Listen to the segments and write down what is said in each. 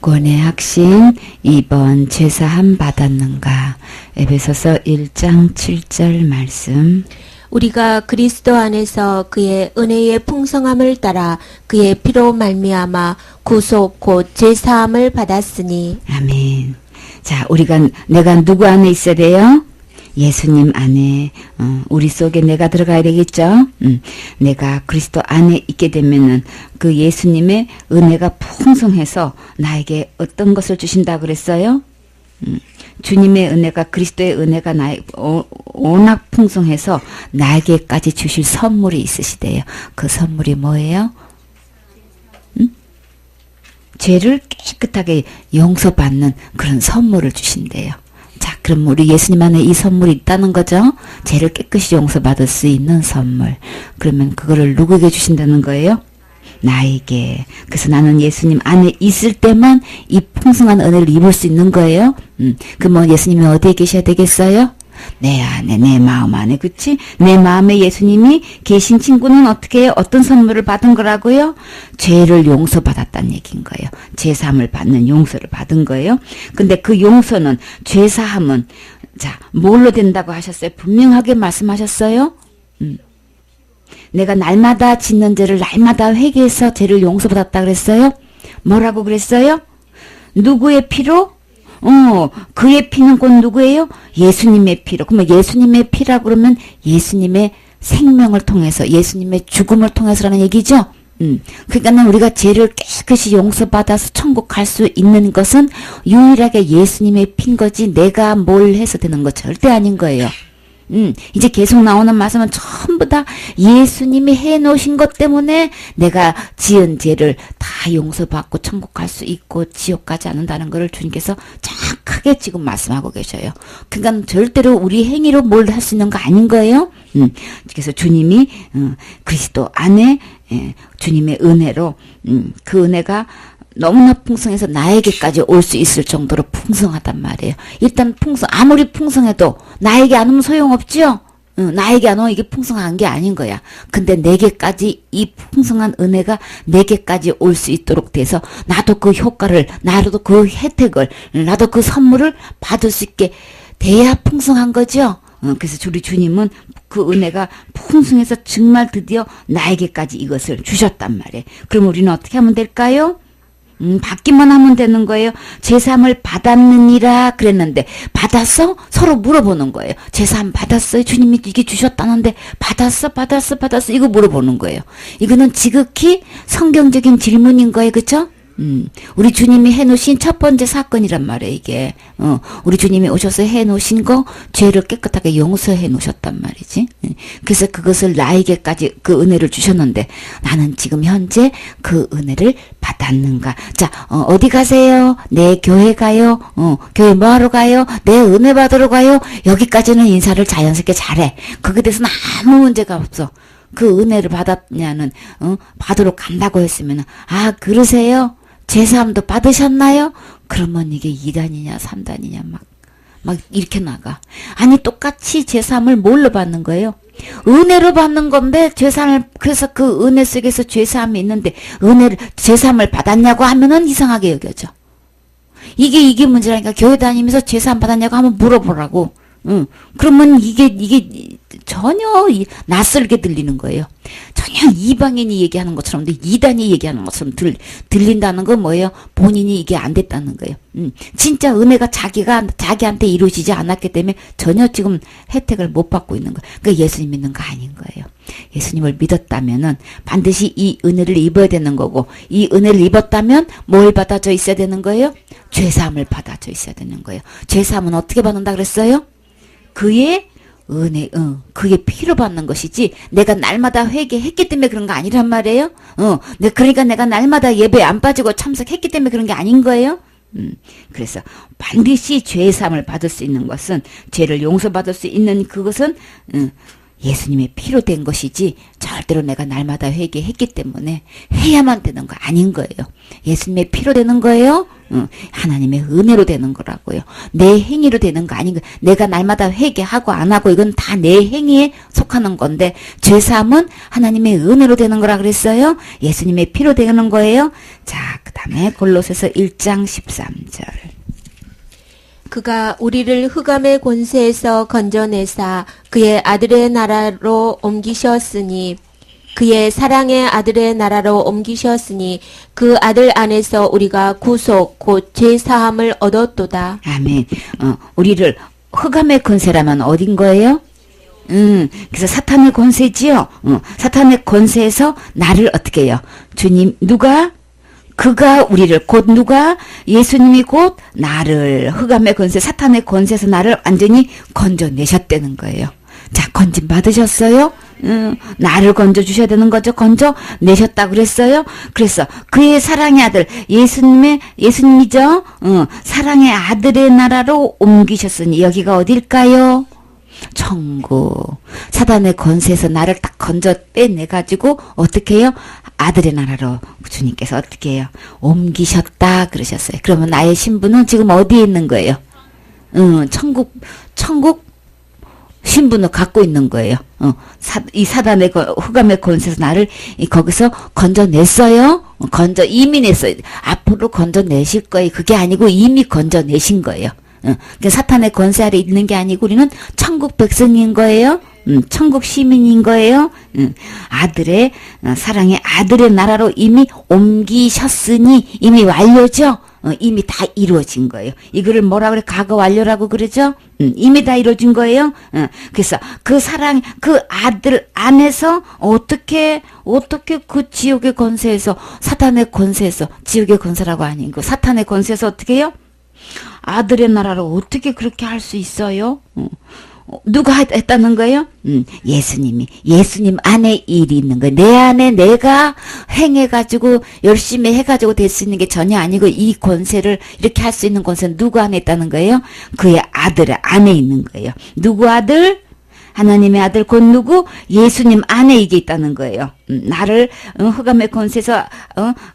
구원의 확신 2번 죄사함 받았는가. 에베소서 1장 7절 말씀. 우리가 그리스도 안에서 그의 은혜의 풍성함을 따라 그의 피로 말미암아 구속 곧 죄사함을 받았으니. 아멘. 자, 내가 누구 안에 있어야 돼요? 예수님 안에, 우리 속에 내가 들어가야 되겠죠? 내가 그리스도 안에 있게 되면은 그 예수님의 은혜가 풍성해서 나에게 어떤 것을 주신다 그랬어요? 주님의 은혜가, 그리스도의 은혜가 워낙 풍성해서 나에게까지 주실 선물이 있으시대요. 그 선물이 뭐예요? 죄를 깨끗하게 용서받는 그런 선물을 주신대요. 자, 그럼 우리 예수님 안에 이 선물이 있다는 거죠? 죄를 깨끗이 용서받을 수 있는 선물. 그러면 그거를 누구에게 주신다는 거예요? 나에게. 그래서 나는 예수님 안에 있을 때만 이 풍성한 은혜를 입을 수 있는 거예요. 그럼 예수님이 어디에 계셔야 되겠어요? 내 안에, 내 마음 안에, 그치? 내 마음에 예수님이 계신 친구는 어떻게 해요? 어떤 선물을 받은 거라고요? 죄를 용서받았다는 얘기인 거예요. 죄사함을 받는 용서를 받은 거예요. 근데 그 용서는, 죄사함은, 자, 뭘로 된다고 하셨어요? 분명하게 말씀하셨어요? 내가 날마다 짓는 죄를 날마다 회개해서 죄를 용서받았다 그랬어요? 뭐라고 그랬어요? 누구의 피로? 그의 피는 곧 누구예요? 예수님의 피로. 그러면 예수님의 피라 그러면 예수님의 생명을 통해서, 예수님의 죽음을 통해서라는 얘기죠? 그러니까 우리가 죄를 깨끗이 용서받아서 천국 갈 수 있는 것은 유일하게 예수님의 피인 거지 내가 뭘 해서 되는 거 절대 아닌 거예요. 이제 계속 나오는 말씀은 전부 다 예수님이 해놓으신 것 때문에 내가 지은 죄를 다 용서받고 천국 갈 수 있고 지옥 가지 않는다는 것을 주님께서 정확하게 지금 말씀하고 계셔요. 그러니까 절대로 우리 행위로 뭘 할 수 있는 거 아닌 거예요. 그래서 주님이 그리스도 안에 주님의 은혜로 그 은혜가 너무나 풍성해서 나에게까지 올 수 있을 정도로 풍성하단 말이에요. 일단 아무리 풍성해도 나에게 안 오면 소용없죠? 나에게 안 오면 이게 풍성한 게 아닌 거야. 근데 내게까지 이 풍성한 은혜가 내게까지 올 수 있도록 돼서 나도 그 효과를, 나도 그 혜택을, 나도 그 선물을 받을 수 있게 돼야 풍성한 거죠? 그래서 우리 주님은 그 은혜가 풍성해서 정말 드디어 나에게까지 이것을 주셨단 말이에요. 그럼 우리는 어떻게 하면 될까요? 받기만 하면 되는 거예요. 제사함을 받았느니라 그랬는데 받았어? 서로 물어보는 거예요. 제사함 받았어요? 주님이 이게 주셨다는데 받았어? 이거 물어보는 거예요. 이거는 지극히 성경적인 질문인 거예요. 그쵸? 우리 주님이 해놓으신 첫 번째 사건이란 말이에요, 이게. 우리 주님이 오셔서 해놓으신 거, 죄를 깨끗하게 용서해 놓으셨단 말이지. 그래서 그것을 나에게까지 그 은혜를 주셨는데, 나는 지금 현재 그 은혜를 받았는가. 자, 어디 가세요? 내 교회 가요? 교회 뭐하러 가요? 내 은혜 받으러 가요? 여기까지는 인사를 자연스럽게 잘해. 거기에 대해서는 아무 문제가 없어. 그 은혜를 받았냐는, 받으러 간다고 했으면, 아, 그러세요? 제사함도 받으셨나요? 그러면 이게 2단이냐 3단이냐 막 이렇게 나가. 아니 똑같이 제사함을 뭘로 받는 거예요? 은혜로 받는 건데 그래서 그 은혜 속에서 제사함이 있는데 제사함을 받았냐고 하면은 이상하게 여겨져. 이게 문제라니까. 교회 다니면서 제사함 받았냐고 한번 물어보라고. 그러면 이게 전혀 낯설게 들리는 거예요. 전혀 이방인이 얘기하는 것처럼, 2단이 얘기하는 것처럼 들린다는 건 뭐예요? 본인이 이게 안 됐다는 거예요. 진짜 은혜가 자기한테 이루어지지 않았기 때문에 전혀 지금 혜택을 못 받고 있는 거예요. 그러니까 예수님 믿는 거 아닌 거예요. 예수님을 믿었다면은 반드시 이 은혜를 입어야 되는 거고, 이 은혜를 입었다면 뭘 받아져 있어야 되는 거예요? 죄사함을 받아져 있어야 되는 거예요. 죄사함은 어떻게 받는다 그랬어요? 그의 은혜, 그게 피로 받는 것이지, 내가 날마다 회개했기 때문에 그런 거 아니란 말이에요? 그러니까 내가 날마다 예배 안 빠지고 참석했기 때문에 그런 게 아닌 거예요? 그래서 반드시 죄사함을 받을 수 있는 것은, 죄를 용서받을 수 있는 그것은, 예수님의 피로 된 것이지, 절대로 내가 날마다 회개했기 때문에 해야만 되는 거 아닌 거예요. 예수님의 피로 되는 거예요? 하나님의 은혜로 되는 거라고요. 내 행위로 되는 거 아닌 거. 내가 날마다 회개하고 안 하고 이건 다 내 행위에 속하는 건데 죄사함은 하나님의 은혜로 되는 거라 그랬어요. 예수님의 피로 되는 거예요. 자, 그 다음에 골로새서 1장 13절. 그가 우리를 흑암의 권세에서 건져내사 그의 아들의 나라로 옮기셨으니 그의 사랑의 아들의 나라로 옮기셨으니 그 아들 안에서 우리가 구속 곧 죄사함을 얻었도다. 아멘. 우리를 흑암의 권세라면 어딘 거예요? 그래서 사탄의 권세지요. 사탄의 권세에서 나를 어떻게 해요? 주님, 누가? 그가 우리를 곧 누가? 예수님이 곧 나를 흑암의 권세, 사탄의 권세에서 나를 완전히 건져내셨다는 거예요. 자, 건진 받으셨어요? 나를 건져주셔야 되는 거죠. 건져내셨다 그랬어요. 그래서 그의 사랑의 아들, 예수님이죠? 사랑의 아들의 나라로 옮기셨으니 여기가 어딜까요? 천국. 사단의 권세에서 나를 딱 건져 빼내가지고 어떻게 해요? 아들의 나라로 주님께서 어떻게 해요? 옮기셨다 그러셨어요. 그러면 나의 신분은 지금 어디에 있는 거예요? 천국 신분을 갖고 있는 거예요. 이 사단의 흑암의 권세에서 나를 거기서 건져냈어요. 이미 냈어요. 앞으로 건져내실 거예요. 그게 아니고 이미 건져내신 거예요. 그러니까 사탄의 권세 아래 있는 게 아니고 우리는 천국 백성인 거예요. 천국 시민인 거예요. 사랑의 아들의 나라로 이미 옮기셨으니 이미 완료죠. 이미 다 이루어진 거예요. 이거를 뭐라 그래? 과거 완료라고 그러죠? 이미 다 이루어진 거예요. 그래서 그 사랑, 그 아들 안에서 어떻게 그 지옥의 권세에서, 사탄의 권세에서, 지옥의 권세라고 아니고 사탄의 권세에서 어떻게 해요? 아들의 나라로 어떻게 그렇게 할 수 있어요? 누가 했다는 거예요? 예수님 안에 일이 있는 거예요. 내 안에 내가 행해가지고 열심히 해가지고 될 수 있는 게 전혀 아니고 이 권세를 이렇게 할 수 있는 권세는 누구 안에 있다는 거예요? 그의 아들 안에 있는 거예요. 누구 아들? 하나님의 아들 곧 누구? 예수님 안에 이게 있다는 거예요. 나를 흑암의 권세에서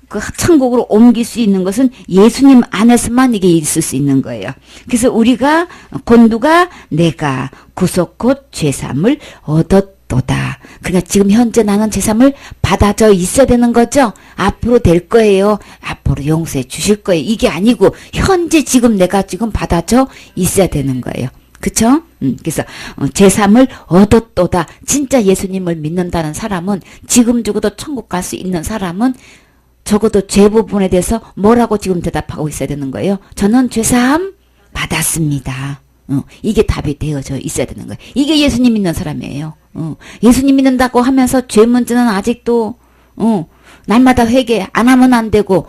그 천국으로 옮길 수 있는 것은 예수님 안에서만 이게 있을 수 있는 거예요. 그래서 우리가 곧 누가? 내가 구속 곧 죄사함을 얻었도다. 그러니까 지금 현재 나는 죄사함을 받아져 있어야 되는 거죠. 앞으로 될 거예요. 앞으로 용서해 주실 거예요. 이게 아니고 현재 지금 내가 지금 받아져 있어야 되는 거예요. 그쵸? 그래서 제3을 얻었도다. 진짜 예수님을 믿는다는 사람은 지금 죽어도 천국 갈 수 있는 사람은 적어도 죄 부분에 대해서 뭐라고 지금 대답하고 있어야 되는 거예요? 저는 죄사함 받았습니다. 이게 답이 되어져 있어야 되는 거예요. 이게 예수님 믿는 사람이에요. 예수님 믿는다고 하면서 죄 문제는 아직도 날마다 회개 안 하면 안 되고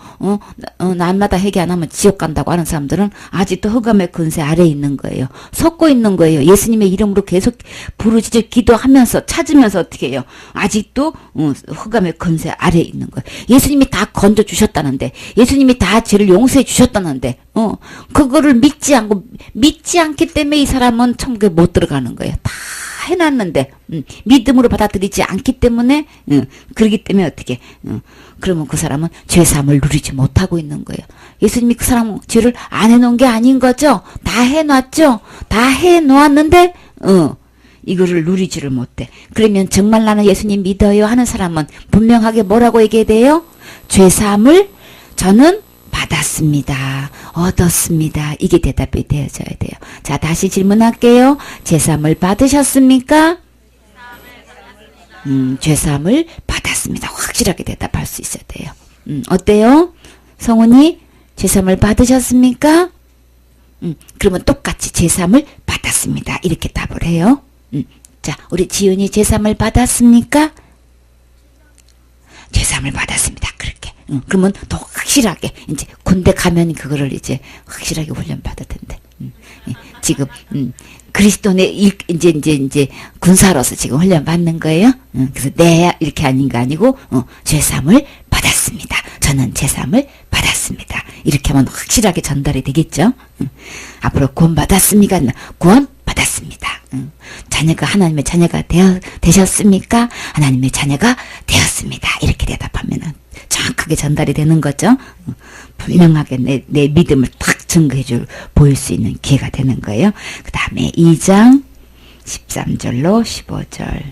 날마다 회개 안 하면 지옥 간다고 하는 사람들은 아직도 흑암의 권세 아래에 있는 거예요. 섰고 있는 거예요. 예수님의 이름으로 계속 부르짖어 기도하면서 찾으면서 어떻게 해요? 아직도 흑암의 권세 아래에 있는 거예요. 예수님이 다 건져주셨다는데, 예수님이 다 죄를 용서해 주셨다는데 그거를 믿지 않기 때문에 이 사람은 천국에 못 들어가는 거예요. 다 해놨는데 믿음으로 받아들이지 않기 때문에 그러기 때문에 어떻게 그러면 그 사람은 죄사함을 누리지 못하고 있는 거예요. 예수님이 그 사람 죄를 안 해놓은 게 아닌 거죠. 다 해놨죠. 다 해놓았는데 이거를 누리지를 못해. 그러면 정말 나는 예수님 믿어요 하는 사람은 분명하게 뭐라고 얘기해야 돼요? 죄사함을 저는 받았습니다. 얻었습니다. 이게 대답이 되어져야 돼요. 자, 다시 질문할게요. 죄사함을 받으셨습니까? 죄사함을 받았습니다. 확실하게 대답할 수 있어야 돼요. 어때요? 성훈이 죄사함을 받으셨습니까? 그러면 똑같이 죄사함을 받았습니다. 이렇게 답을 해요. 자, 우리 지윤이 죄사함을 받았습니까? 죄사함을 받았습니다. 그렇게. 그러면 더 확실하게 이제 군대 가면 그거를 이제 확실하게 훈련 받을 텐데. 지금 그리스도의 이제 군사로서 지금 훈련 받는 거예요. 그래서 네 이렇게 하는 거 아니고 죄사함을 받았습니다. 저는 죄사함을 받았습니다. 이렇게 하면 확실하게 전달이 되겠죠. 앞으로 구원 받았습니까? 구원 받았습니다. 자녀가 하나님의 자녀가 되셨습니까? 하나님의 자녀가 되었습니다. 이렇게 대답하면은 정확하게 전달이 되는 거죠. 분명하게 내 믿음을 딱 보일 수 있는 기회가 되는 거예요. 그 다음에 2장 13절로 15절.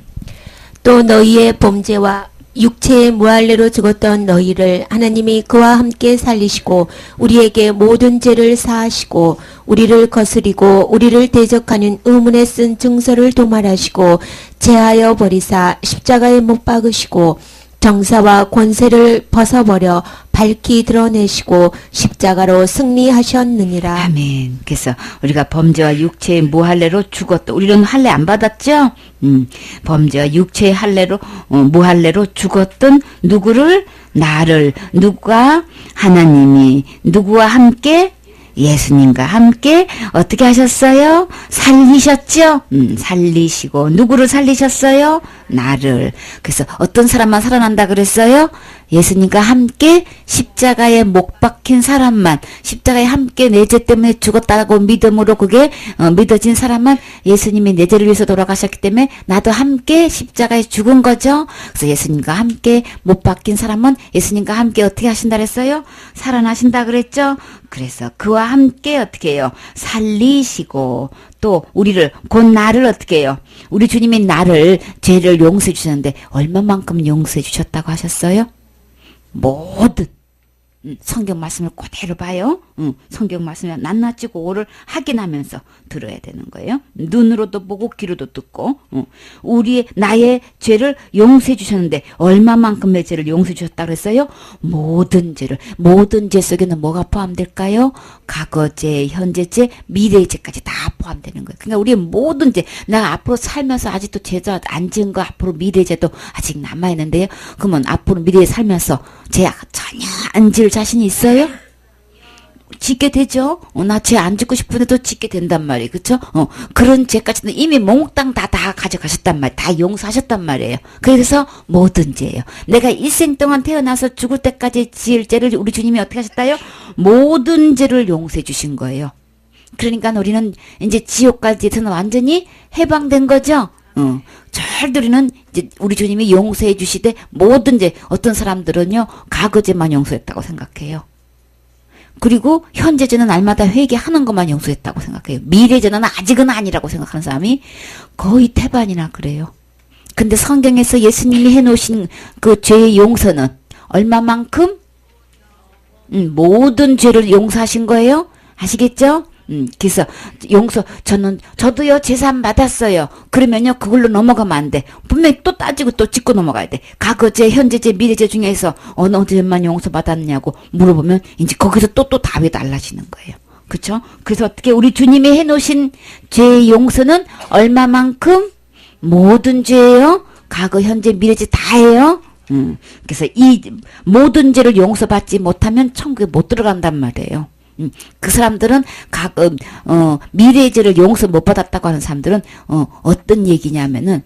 또 너희의 범죄와 육체의 무할례로 죽었던 너희를 하나님이 그와 함께 살리시고 우리에게 모든 죄를 사하시고 우리를 거스리고 우리를 대적하는 의문에 쓴 증서를 도말하시고 제하여 버리사 십자가에 못 박으시고 정사와 권세를 벗어버려 밝히 드러내시고 십자가로 승리하셨느니라. 아멘. 그래서 우리가 범죄와 육체의 무할례로 죽었다. 우리는 할례 안 받았죠? 범죄와 육체의 할례로 무할례로 죽었던 누구를? 나를. 누가? 하나님이 누구와 함께? 예수님과 함께 어떻게 하셨어요? 살리셨죠? 살리시고 누구를 살리셨어요? 나를. 그래서 어떤 사람만 살아난다 그랬어요? 예수님과 함께 십자가에 못 박힌 사람만, 십자가에 함께 내 죄 때문에 죽었다고 믿음으로 그게 믿어진 사람만 예수님이 내 죄를 위해서 돌아가셨기 때문에 나도 함께 십자가에 죽은 거죠. 그래서 예수님과 함께 못 박힌 사람은 예수님과 함께 어떻게 하신다 그랬어요? 살아나신다 그랬죠. 그래서 그와 함께 어떻게 해요? 살리시고 또 우리를 곧 나를 어떻게 해요? 우리 주님이 나를 죄를 용서해 주셨는데 얼마만큼 용서해 주셨다고 하셨어요? 모든 성경 말씀을 그대로 봐요. 성경 말씀을 낱낱이 그거를 확인하면서 들어야 되는 거예요. 눈으로도 보고 귀로도 듣고 나의 죄를 용서해 주셨는데 얼마만큼의 죄를 용서해 주셨다고 했어요? 모든 죄를. 모든 죄 속에는 뭐가 포함될까요? 과거죄, 현재죄, 미래죄까지 다 포함되는 거예요. 그러니까 우리의 모든 죄, 내가 앞으로 살면서 아직도 죄도 안 지은 거 앞으로 미래죄도 아직 남아있는데요. 그러면 앞으로 미래에 살면서 죄 전혀 안 지을 자신이 있어요? 짓게 되죠. 나 죄 안 짓고 싶은데도 짓게 된단 말이에요. 그쵸? 그런 죄까지는 이미 몽땅 다 가져가셨단 말이에요. 다 용서하셨단 말이에요. 그래서 모든 죄예요. 내가 일생 동안 태어나서 죽을 때까지 지을 죄를 우리 주님이 어떻게 하셨다요? 모든 죄를 용서해 주신 거예요. 그러니까 우리는 이제 지옥까지에서는 완전히 해방된 거죠. 절들이는 이제 우리 주님이 용서해 주시되 모든 죄, 어떤 사람들은요 과거죄만 용서했다고 생각해요. 그리고 현재죄는 날마다 회개하는 것만 용서했다고 생각해요. 미래죄는 아직은 아니라고 생각하는 사람이 거의 태반이나 그래요. 근데 성경에서 예수님이 해놓으신 그 죄의 용서는 얼마만큼? 모든 죄를 용서하신 거예요. 아시겠죠? 그래서 저도요 재산 받았어요. 그러면요 그걸로 넘어가면 안 돼. 분명히 또 따지고 또 짚고 넘어가야 돼. 과거죄, 현재죄, 미래죄 중에서 어느 죄만 용서 받았냐고 물어보면 이제 거기서 또 답이 달라지는 거예요. 그렇죠? 그래서 어떻게 우리 주님이 해놓으신 죄의 용서는 얼마만큼? 모든 죄예요. 과거, 현재, 미래죄 다예요. 그래서 이 모든 죄를 용서받지 못하면 천국에 못 들어간단 말이에요. 그 사람들은 미래의 죄를 용서 못 받았다고 하는 사람들은 어떤 얘기냐면은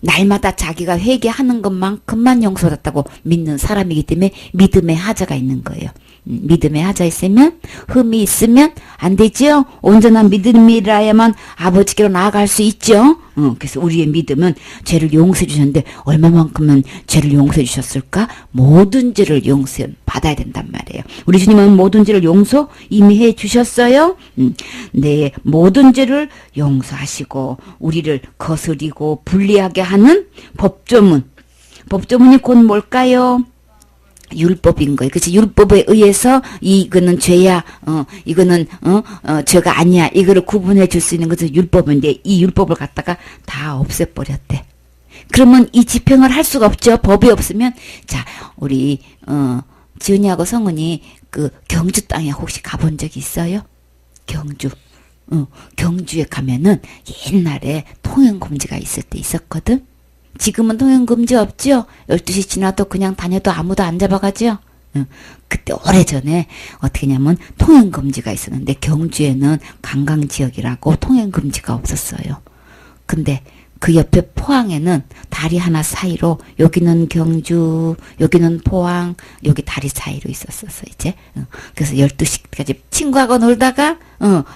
날마다 자기가 회개하는 것만큼만 용서받았다고 믿는 사람이기 때문에 믿음의 하자가 있는 거예요. 믿음의 하자 있으면 흠이 있으면 안 되죠. 온전한 믿음이라야만 아버지께로 나아갈 수 있죠. 그래서 우리의 믿음은 죄를 용서해 주셨는데 얼마만큼은 죄를 용서해 주셨을까? 모든 죄를 용서 받아야 된단 말이에요. 우리 주님은 모든 죄를 용서 이미 해 주셨어요. 네, 모든 죄를 용서하시고 우리를 거스리고 불리하게 하는 법조문. 법조문이 곧 뭘까요? 율법인 거예요. 그치? 율법에 의해서 이거는 죄야, 이거는, 죄가 아니야. 이거를 구분해 줄 수 있는 것은 율법인데, 이 율법을 갖다가 다 없애버렸대. 그러면 이 집행을 할 수가 없죠. 법이 없으면. 자, 우리, 지은이하고 성은이 그 경주 땅에 혹시 가본 적이 있어요? 경주. 경주에 가면은 옛날에 통행금지가 있을 때 있었거든? 지금은 통행금지 없죠? 12시 지나도 그냥 다녀도 아무도 안 잡아가죠? 그때 오래전에 어떻게 냐면 통행금지가 있었는데 경주에는 관광지역이라고 통행금지가 없었어요. 근데 그 옆에 포항에는 다리 하나 사이로 여기는 경주, 여기는 포항, 여기 다리 사이로 있었었어 이제. 그래서 12시까지 친구하고 놀다가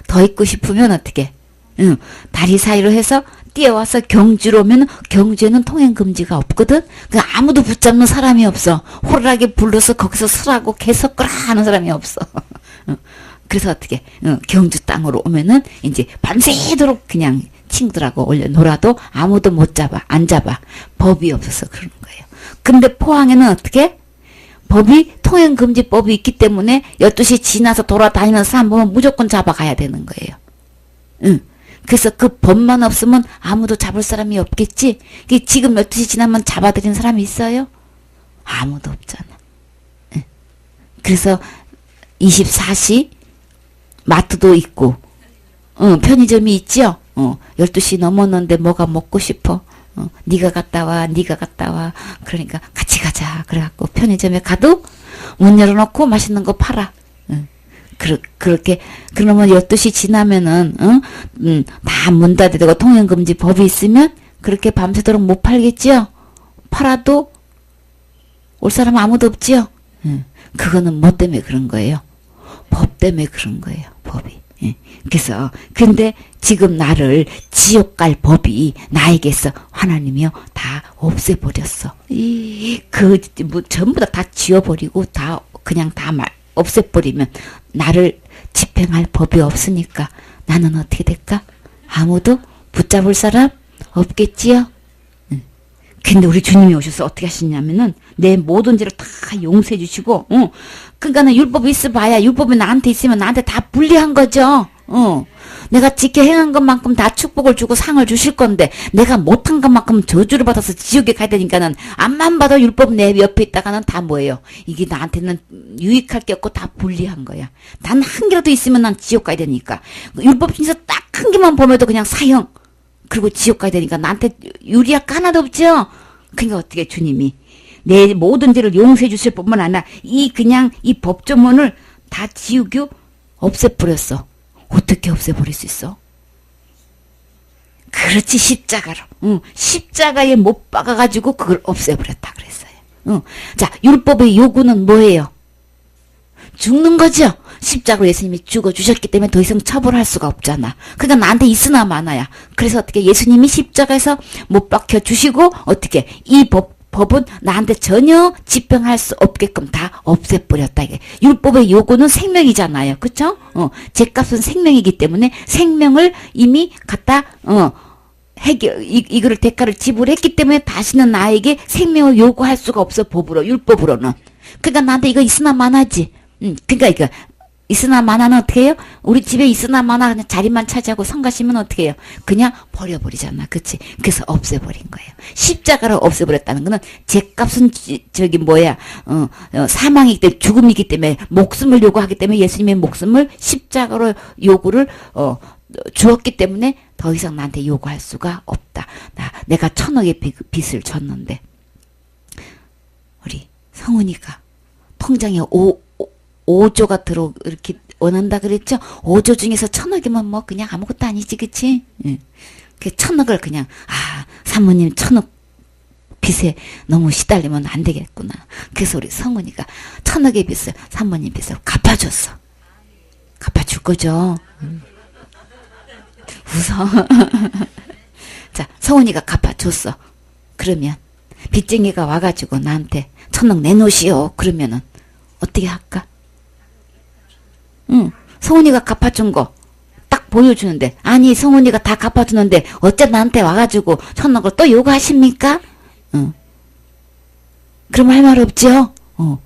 더 있고 싶으면 어떻게? 응, 다리 사이로 해서 뛰어와서 경주로 오면 경주에는 통행 금지가 없거든. 그 아무도 붙잡는 사람이 없어. 호루라기 불러서 거기서 서라고 계속 끄라 하는 사람이 없어. 그래서 어떻게 경주 땅으로 오면은 이제 밤새도록 그냥 친구들하고 올려 놀아도 아무도 못 잡아, 안 잡아. 법이 없어서 그러는 거예요. 근데 포항에는 어떻게? 법이 통행금지법이 있기 때문에 12시 지나서 돌아다니는 사람 보면 무조건 잡아가야 되는 거예요. 응. 그래서 그 법만 없으면 아무도 잡을 사람이 없겠지. 지금 12시 지나면 잡아들이는 사람이 있어요? 아무도 없잖아. 응. 그래서 24시 마트도 있고 편의점이 있죠. 12시 넘었는데 뭐가 먹고 싶어. 네가 갔다 와, 네가 갔다 와. 그러니까 같이 가자. 그래갖고 편의점에 가도 문 열어놓고 맛있는 거 팔아. 그렇게 그러면 12시 지나면은 다 문 닫아야 되고 통행금지 법이 있으면 그렇게 밤새도록 못 팔겠지요. 팔아도 올 사람 아무도 없지요. 그거는 뭐 때문에 그런 거예요? 법 때문에 그런 거예요. 법이. 그래서 근데 지금 나를 지옥 갈 법이 나에게서 하나님이요 다 없애버렸어. 뭐 전부 다 지워버리고 다 그냥 다 없애버리면 나를 집행할 법이 없으니까 나는 어떻게 될까? 아무도 붙잡을 사람 없겠지요. 근데 우리 주님이 오셔서 어떻게 하시냐면은 내 모든 죄를 다 용서해 주시고, 그러니까는 율법이 있어봐야 율법이 나한테 있으면 나한테 다 불리한 거죠. 내가 지켜 행한 것만큼 다 축복을 주고 상을 주실 건데 내가 못한 것만큼 저주를 받아서 지옥에 가야 되니까는 앞만 봐도 율법 내 옆에 있다가는 다 뭐예요? 이게 나한테는 유익할 게 없고 다 불리한 거야. 단 한 개라도 있으면 난 지옥 가야 되니까. 율법 중에서 딱 한 개만 보면도 그냥 사형. 그리고 지옥 가야 되니까 나한테 유리할 거 하나도 없죠? 그러니까 어떻게 주님이 내 모든 죄를 용서해 주실 뿐만 아니라 그냥 이 법조문을 다 지우고 없애버렸어. 어떻게 없애버릴 수 있어? 그렇지, 십자가로. 십자가에 못 박아가지고 그걸 없애버렸다 그랬어요. 자, 율법의 요구는 뭐예요? 죽는 거죠. 십자가로 예수님이 죽어주셨기 때문에 더 이상 처벌할 수가 없잖아. 그러니까 나한테 있으나 마나야. 그래서 어떻게 예수님이 십자가에서 못 박혀주시고 어떻게 이 법은 나한테 전혀 집행할 수 없게끔 다 없애버렸다. 이게 율법의 요구는 생명이잖아요. 그쵸? 죄값은 생명이기 때문에 생명을 이미 갖다 이거를 대가를 지불했기 때문에 다시는 나에게 생명을 요구할 수가 없어. 법으로, 율법으로는. 그러니까 나한테 이거 있으나 마나지. 그러니까 이거 있으나 마나는 어떻게 해요? 우리 집에 있으나 마나 그냥 자리만 차지하고 성가시면 어떻게 해요? 그냥 버려버리잖아. 그치? 그래서 없애버린 거예요. 십자가로 없애버렸다는 거는 죄값은 사망이기 때문에 죽음이기 때문에 목숨을 요구하기 때문에 예수님의 목숨을 십자가로 요구를 주었기 때문에 더 이상 나한테 요구할 수가 없다. 내가 1,000억의 빚을 졌는데 우리 성훈이가 통장에 5조가 이렇게 원한다 그랬죠? 5조 중에서 1,000억이면 뭐 그냥 아무것도 아니지, 그치? 그 1,000억을 그냥, 사모님 1,000억 빚에 너무 시달리면 안 되겠구나. 그래서 우리 성훈이가 1,000억의 빚을 사모님 빚으로 갚아줬어. 갚아줄 거죠? 웃어. 자, 성훈이가 갚아줬어. 그러면 빚쟁이가 와가지고 나한테 1,000억 내놓으시오. 그러면은 어떻게 할까? 성훈이가 갚아준 거 딱 보여주는데 아니 성훈이가 다 갚아주는데 어째 나한테 와가지고 1,000억을 또 요구하십니까? 그럼 할 말 없죠?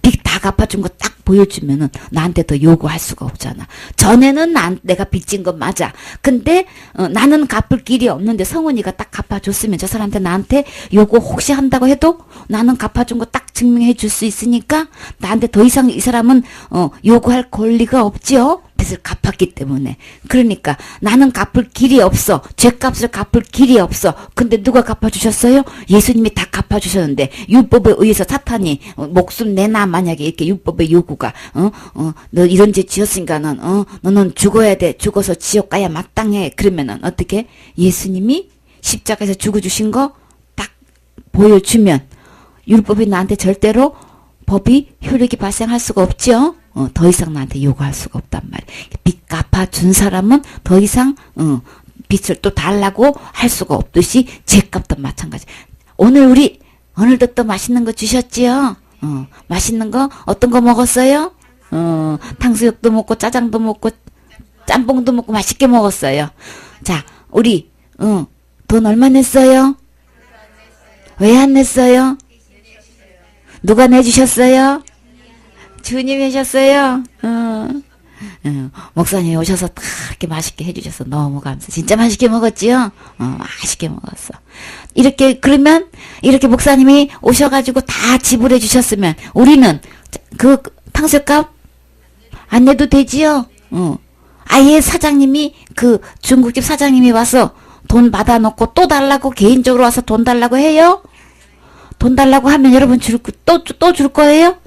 빚 다 갚아준 거 딱 보여주면은 나한테 더 요구할 수가 없잖아. 전에는 내가 빚진 건 맞아. 근데 나는 갚을 길이 없는데 성훈이가 딱 갚아줬으면 저 사람한테 나한테 요구 혹시 한다고 해도 나는 갚아준 거 딱 증명해 줄 수 있으니까 나한테 더 이상 이 사람은 요구할 권리가 없지요. 빚을 갚았기 때문에. 그러니까 나는 갚을 길이 없어. 죄값을 갚을 길이 없어. 근데 누가 갚아주셨어요? 예수님이 다 갚아주셨는데 율법에 의해서 사탄이 목숨 내놔 만약에 이렇게 율법의 요구가 너 이런 죄 지었으니까는 너는 죽어야 돼. 죽어서 지옥 가야 마땅해. 그러면은 어떻게? 예수님이 십자가에서 죽어주신 거 딱 보여주면 율법이 나한테 절대로 법이 효력이 발생할 수가 없죠. 더 이상 나한테 요구할 수가 없단 말이야. 빚 갚아준 사람은 더 이상 빚을 또 달라고 할 수가 없듯이 죄값도 마찬가지. 오늘도 또 맛있는 거 주셨지요? 맛있는 거 어떤 거 먹었어요? 탕수육도 먹고 짜장도 먹고 짬뽕도 먹고 맛있게 먹었어요. 자, 우리 돈 얼마 냈어요? 왜 안 냈어요? 누가 내주셨어요? 주님이 하셨어요? 목사님이 오셔서 다 이렇게 맛있게 해주셔서 너무 감사해요. 진짜 맛있게 먹었지요? 맛있게 먹었어. 그러면, 이렇게 목사님이 오셔가지고 다 지불해 주셨으면, 우리는 그 탕수육값 안 내도 되지요? 아예 사장님이, 중국집 사장님이 와서 돈 받아놓고 또 달라고, 개인적으로 와서 돈 달라고 해요? 돈 달라고 하면 여러분 또 줄 거예요?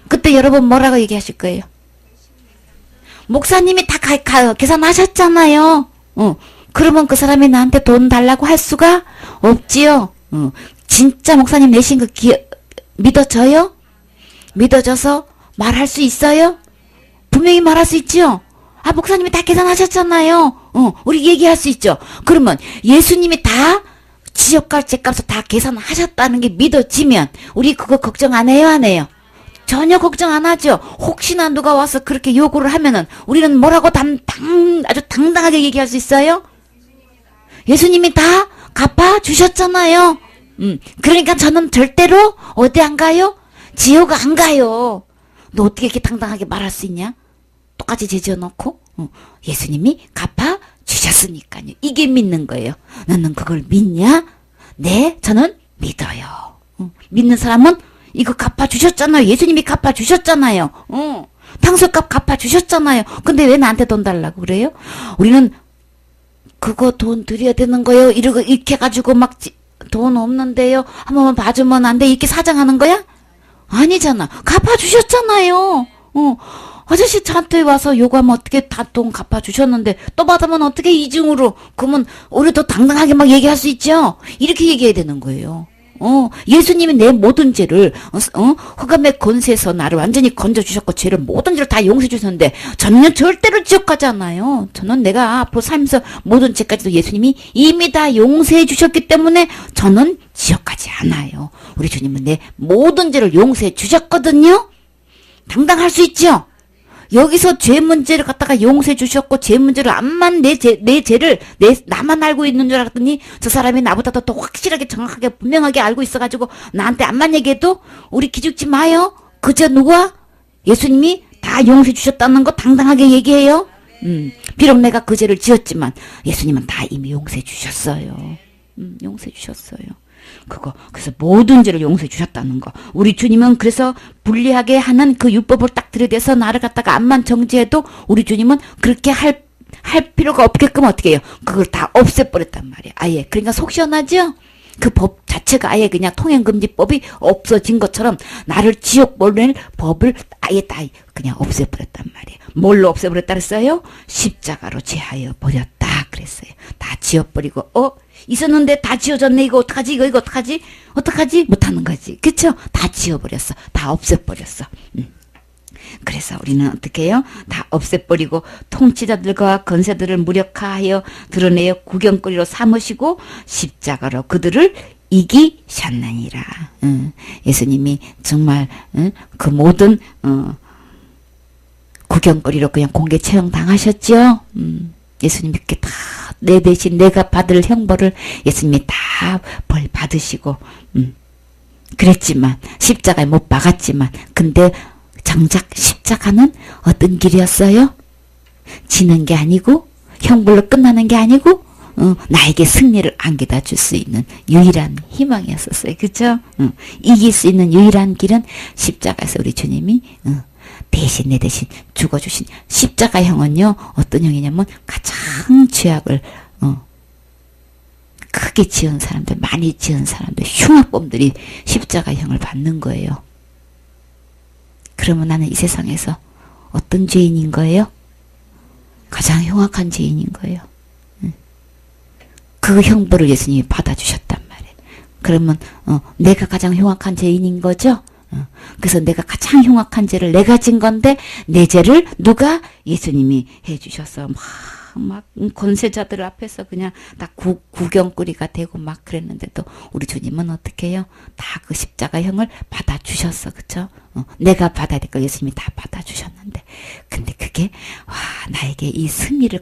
그때 여러분 뭐라고 얘기하실 거예요? 목사님이 다 계산하셨잖아요. 그러면 그 사람이 나한테 돈 달라고 할 수가 없지요. 진짜 목사님 내신 거 믿어져요? 믿어져서 말할 수 있어요? 분명히 말할 수 있지요? 목사님이 다 계산하셨잖아요. 우리 얘기할 수 있죠. 그러면 예수님이 다 지역값, 죗값을 다 계산하셨다는 게 믿어지면 우리 그거 걱정 안 해요, 안 해요? 전혀 걱정 안 하죠. 혹시나 누가 와서 그렇게 요구를 하면은 우리는 뭐라고 아주 당당하게 얘기할 수 있어요? 예수님이 다 갚아 주셨잖아요. 그러니까 저는 절대로 어디 안 가요? 지옥 안 가요. 너 어떻게 이렇게 당당하게 말할 수 있냐? 똑같이 제지어 놓고 예수님이 갚아 주셨으니까요. 이게 믿는 거예요. 너는 그걸 믿냐? 네, 저는 믿어요. 믿는 사람은 이거 갚아주셨잖아요. 예수님이 갚아주셨잖아요. 탕수값 갚아주셨잖아요. 근데 왜 나한테 돈 달라고 그래요? 우리는 그거 돈 드려야 되는 거예요. 이렇게 해가지고 돈 없는데요. 한 번만 봐주면 안 돼. 이렇게 사정하는 거야? 아니잖아. 갚아주셨잖아요. 아저씨 저한테 와서 요구하면 어떻게 다 돈 갚아주셨는데 또 받으면 어떻게 이중으로 그러면 우리도 당당하게 막 얘기할 수 있죠. 이렇게 얘기해야 되는 거예요. 예수님이 내 모든 죄를 흑암의 권세에서 나를 완전히 건져주셨고 죄를 모든 죄를 다 용서해 주셨는데 저는 절대로 지옥 가지 않아요. 저는 내가 앞으로 살면서 모든 죄까지도 예수님이 이미 다 용서해 주셨기 때문에 저는 지옥 가지 않아요. 우리 주님은 내 모든 죄를 용서해 주셨거든요. 당당할 수 있죠. 여기서 죄 문제를 갖다가 용서해 주셨고 죄 문제를 암만 내 죄를 나만 알고 있는 줄 알았더니 저 사람이 나보다 더 확실하게 정확하게 분명하게 알고 있어가지고 나한테 암만 얘기해도 우리 기죽지 마요. 그저 누가 예수님이 다 용서해 주셨다는 거 당당하게 얘기해요. 비록 내가 그 죄를 지었지만 예수님은 다 이미 용서해 주셨어요. 용서해 주셨어요. 그래서 모든 죄를 용서해 주셨다는 거. 우리 주님은 그래서 불리하게 하는 그 율법을 딱 들여대서 나를 갖다가 암만 정죄해도 우리 주님은 그렇게 할 필요가 없게끔 어떻게 해요? 그걸 다 없애버렸단 말이에요. 아예. 그러니까 속 시원하죠? 그 법 자체가 아예 그냥 통행금지법이 없어진 것처럼 나를 지옥 보낼 법을 아예 다 그냥 없애버렸단 말이에요. 뭘로 없애버렸다 그랬어요? 십자가로 제하여 버렸다 그랬어요. 다 지워버리고 있었는데 다 지워졌네. 이거 어떡하지? 이거 어떡하지? 어떡하지? 못하는 거지. 그쵸? 다 지워버렸어. 다 없애버렸어. 그래서 우리는 어떻게 해요? 다 없애버리고 통치자들과 건세들을 무력화하여 드러내어 구경거리로 삼으시고 십자가로 그들을 이기셨느니라. 예수님이 정말 그 모든 구경거리로 그냥 공개 처형 당하셨죠. 예수님이 이렇게 다 내 대신 내가 받을 형벌을 예수님이 다 벌 받으시고 그랬지만 십자가에 못 박았지만 근데 정작 십자가는 어떤 길이었어요? 지는 게 아니고 형벌로 끝나는 게 아니고 나에게 승리를 안겨다 줄 수 있는 유일한 희망이었었어요. 그렇죠? 이길 수 있는 유일한 길은 십자가에서 우리 주님이 대신 내 대신 죽어주신 십자가형은요. 어떤 형이냐면 가장 죄악을 크게 지은 사람들, 많이 지은 사람들, 흉악범들이 십자가형을 받는 거예요. 그러면 나는 이 세상에서 어떤 죄인인 거예요? 가장 흉악한 죄인인 거예요. 그 형벌을 예수님이 받아주셨단 말이에요. 그러면 내가 가장 흉악한 죄인인 거죠? 그래서 내가 가장 흉악한 죄를 내가 진 건데 내 죄를 누가? 예수님이 해주셔서 막 막 권세자들 앞에서 그냥 다 구경거리가 되고 막 그랬는데도 우리 주님은 어떻게 해요? 다 그 십자가형을 받아주셨어. 그쵸? 내가 받아야 될 걸 예수님이 다 받아주셨는데 근데 그게 와 나에게 이 승리를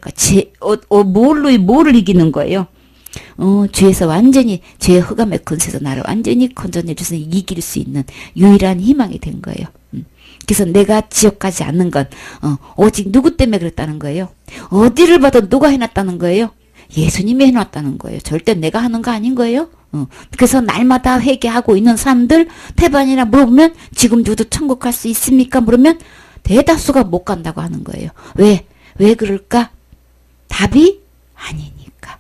뭐를 이기는 거예요? 죄에서 완전히 죄의 흑암의 권세에서 나를 완전히 건져내 주셔서 이길 수 있는 유일한 희망이 된 거예요. 그래서 내가 지옥 가지 않는 건 오직 누구 때문에 그랬다는 거예요. 어디를 봐도 누가 해놨다는 거예요. 예수님이 해놨다는 거예요. 절대 내가 하는 거 아닌 거예요. 그래서 날마다 회개하고 있는 사람들 태반이나 물어보면 지금 누구도 천국 갈 수 있습니까? 물으면 대다수가 못 간다고 하는 거예요. 왜 그럴까? 답이 아니니까.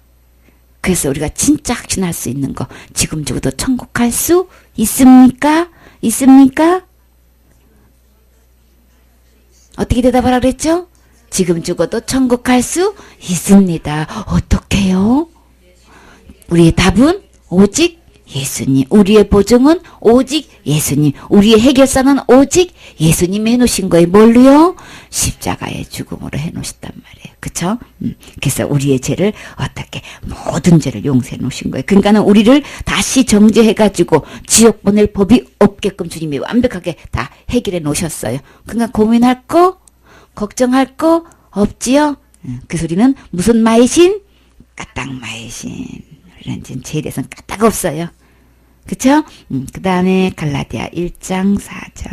그래서 우리가 진짜 확신할 수 있는 거 지금 죽어도 천국 갈 수 있습니까? 있습니까? 어떻게 대답하라 그랬죠? 지금 죽어도 천국 갈 수 있습니다. 어떻게요? 우리의 답은 오직 예수님. 우리의 보증은 오직 예수님. 우리의 해결사는 오직 예수님이 해놓으신 거예요. 뭘로요? 십자가의 죽음으로 해놓으셨단 말이에요. 그쵸? 그래서 우리의 죄를 어떻게 모든 죄를 용서해 놓으신 거예요. 그러니까는 우리를 다시 정죄해가지고 지옥 보낼 법이 없게끔 주님이 완벽하게 다 해결해 놓으셨어요. 그러니까 고민할 거 걱정할 거 없지요? 그래서 우리는 무슨 마이신? 까딱마이신. 이런 죄에 대해서는 까딱 없어요. 그쵸? 그 다음에 갈라디아 1장 4절.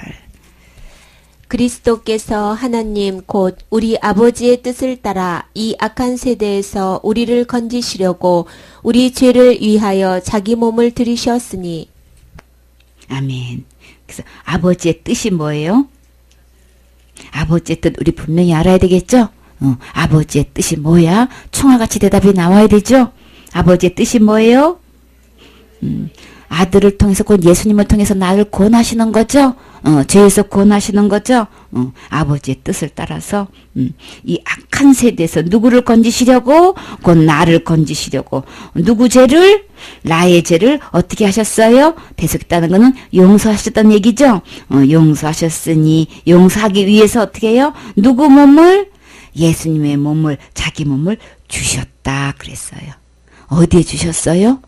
그리스도께서 하나님 곧 우리 아버지의 뜻을 따라 이 악한 세대에서 우리를 건지시려고 우리 죄를 위하여 자기 몸을 들이셨으니. 아멘. 그래서 아버지의 뜻이 뭐예요? 아버지의 뜻 우리 분명히 알아야 되겠죠? 아버지의 뜻이 뭐야? 총알같이 대답이 나와야 되죠? 아버지의 뜻이 뭐예요? 아들을 통해서 곧 예수님을 통해서 나를 구원하시는 거죠? 죄에서 구원하시는 거죠? 아버지의 뜻을 따라서 이 악한 세대에서 누구를 건지시려고? 곧 나를 건지시려고. 누구 죄를? 나의 죄를 어떻게 하셨어요? 대속했다는 거는 용서하셨다는 얘기죠? 용서하셨으니 용서하기 위해서 어떻게 해요? 누구 몸을? 예수님의 몸을 자기 몸을 주셨다 그랬어요. 어디에 주셨어요?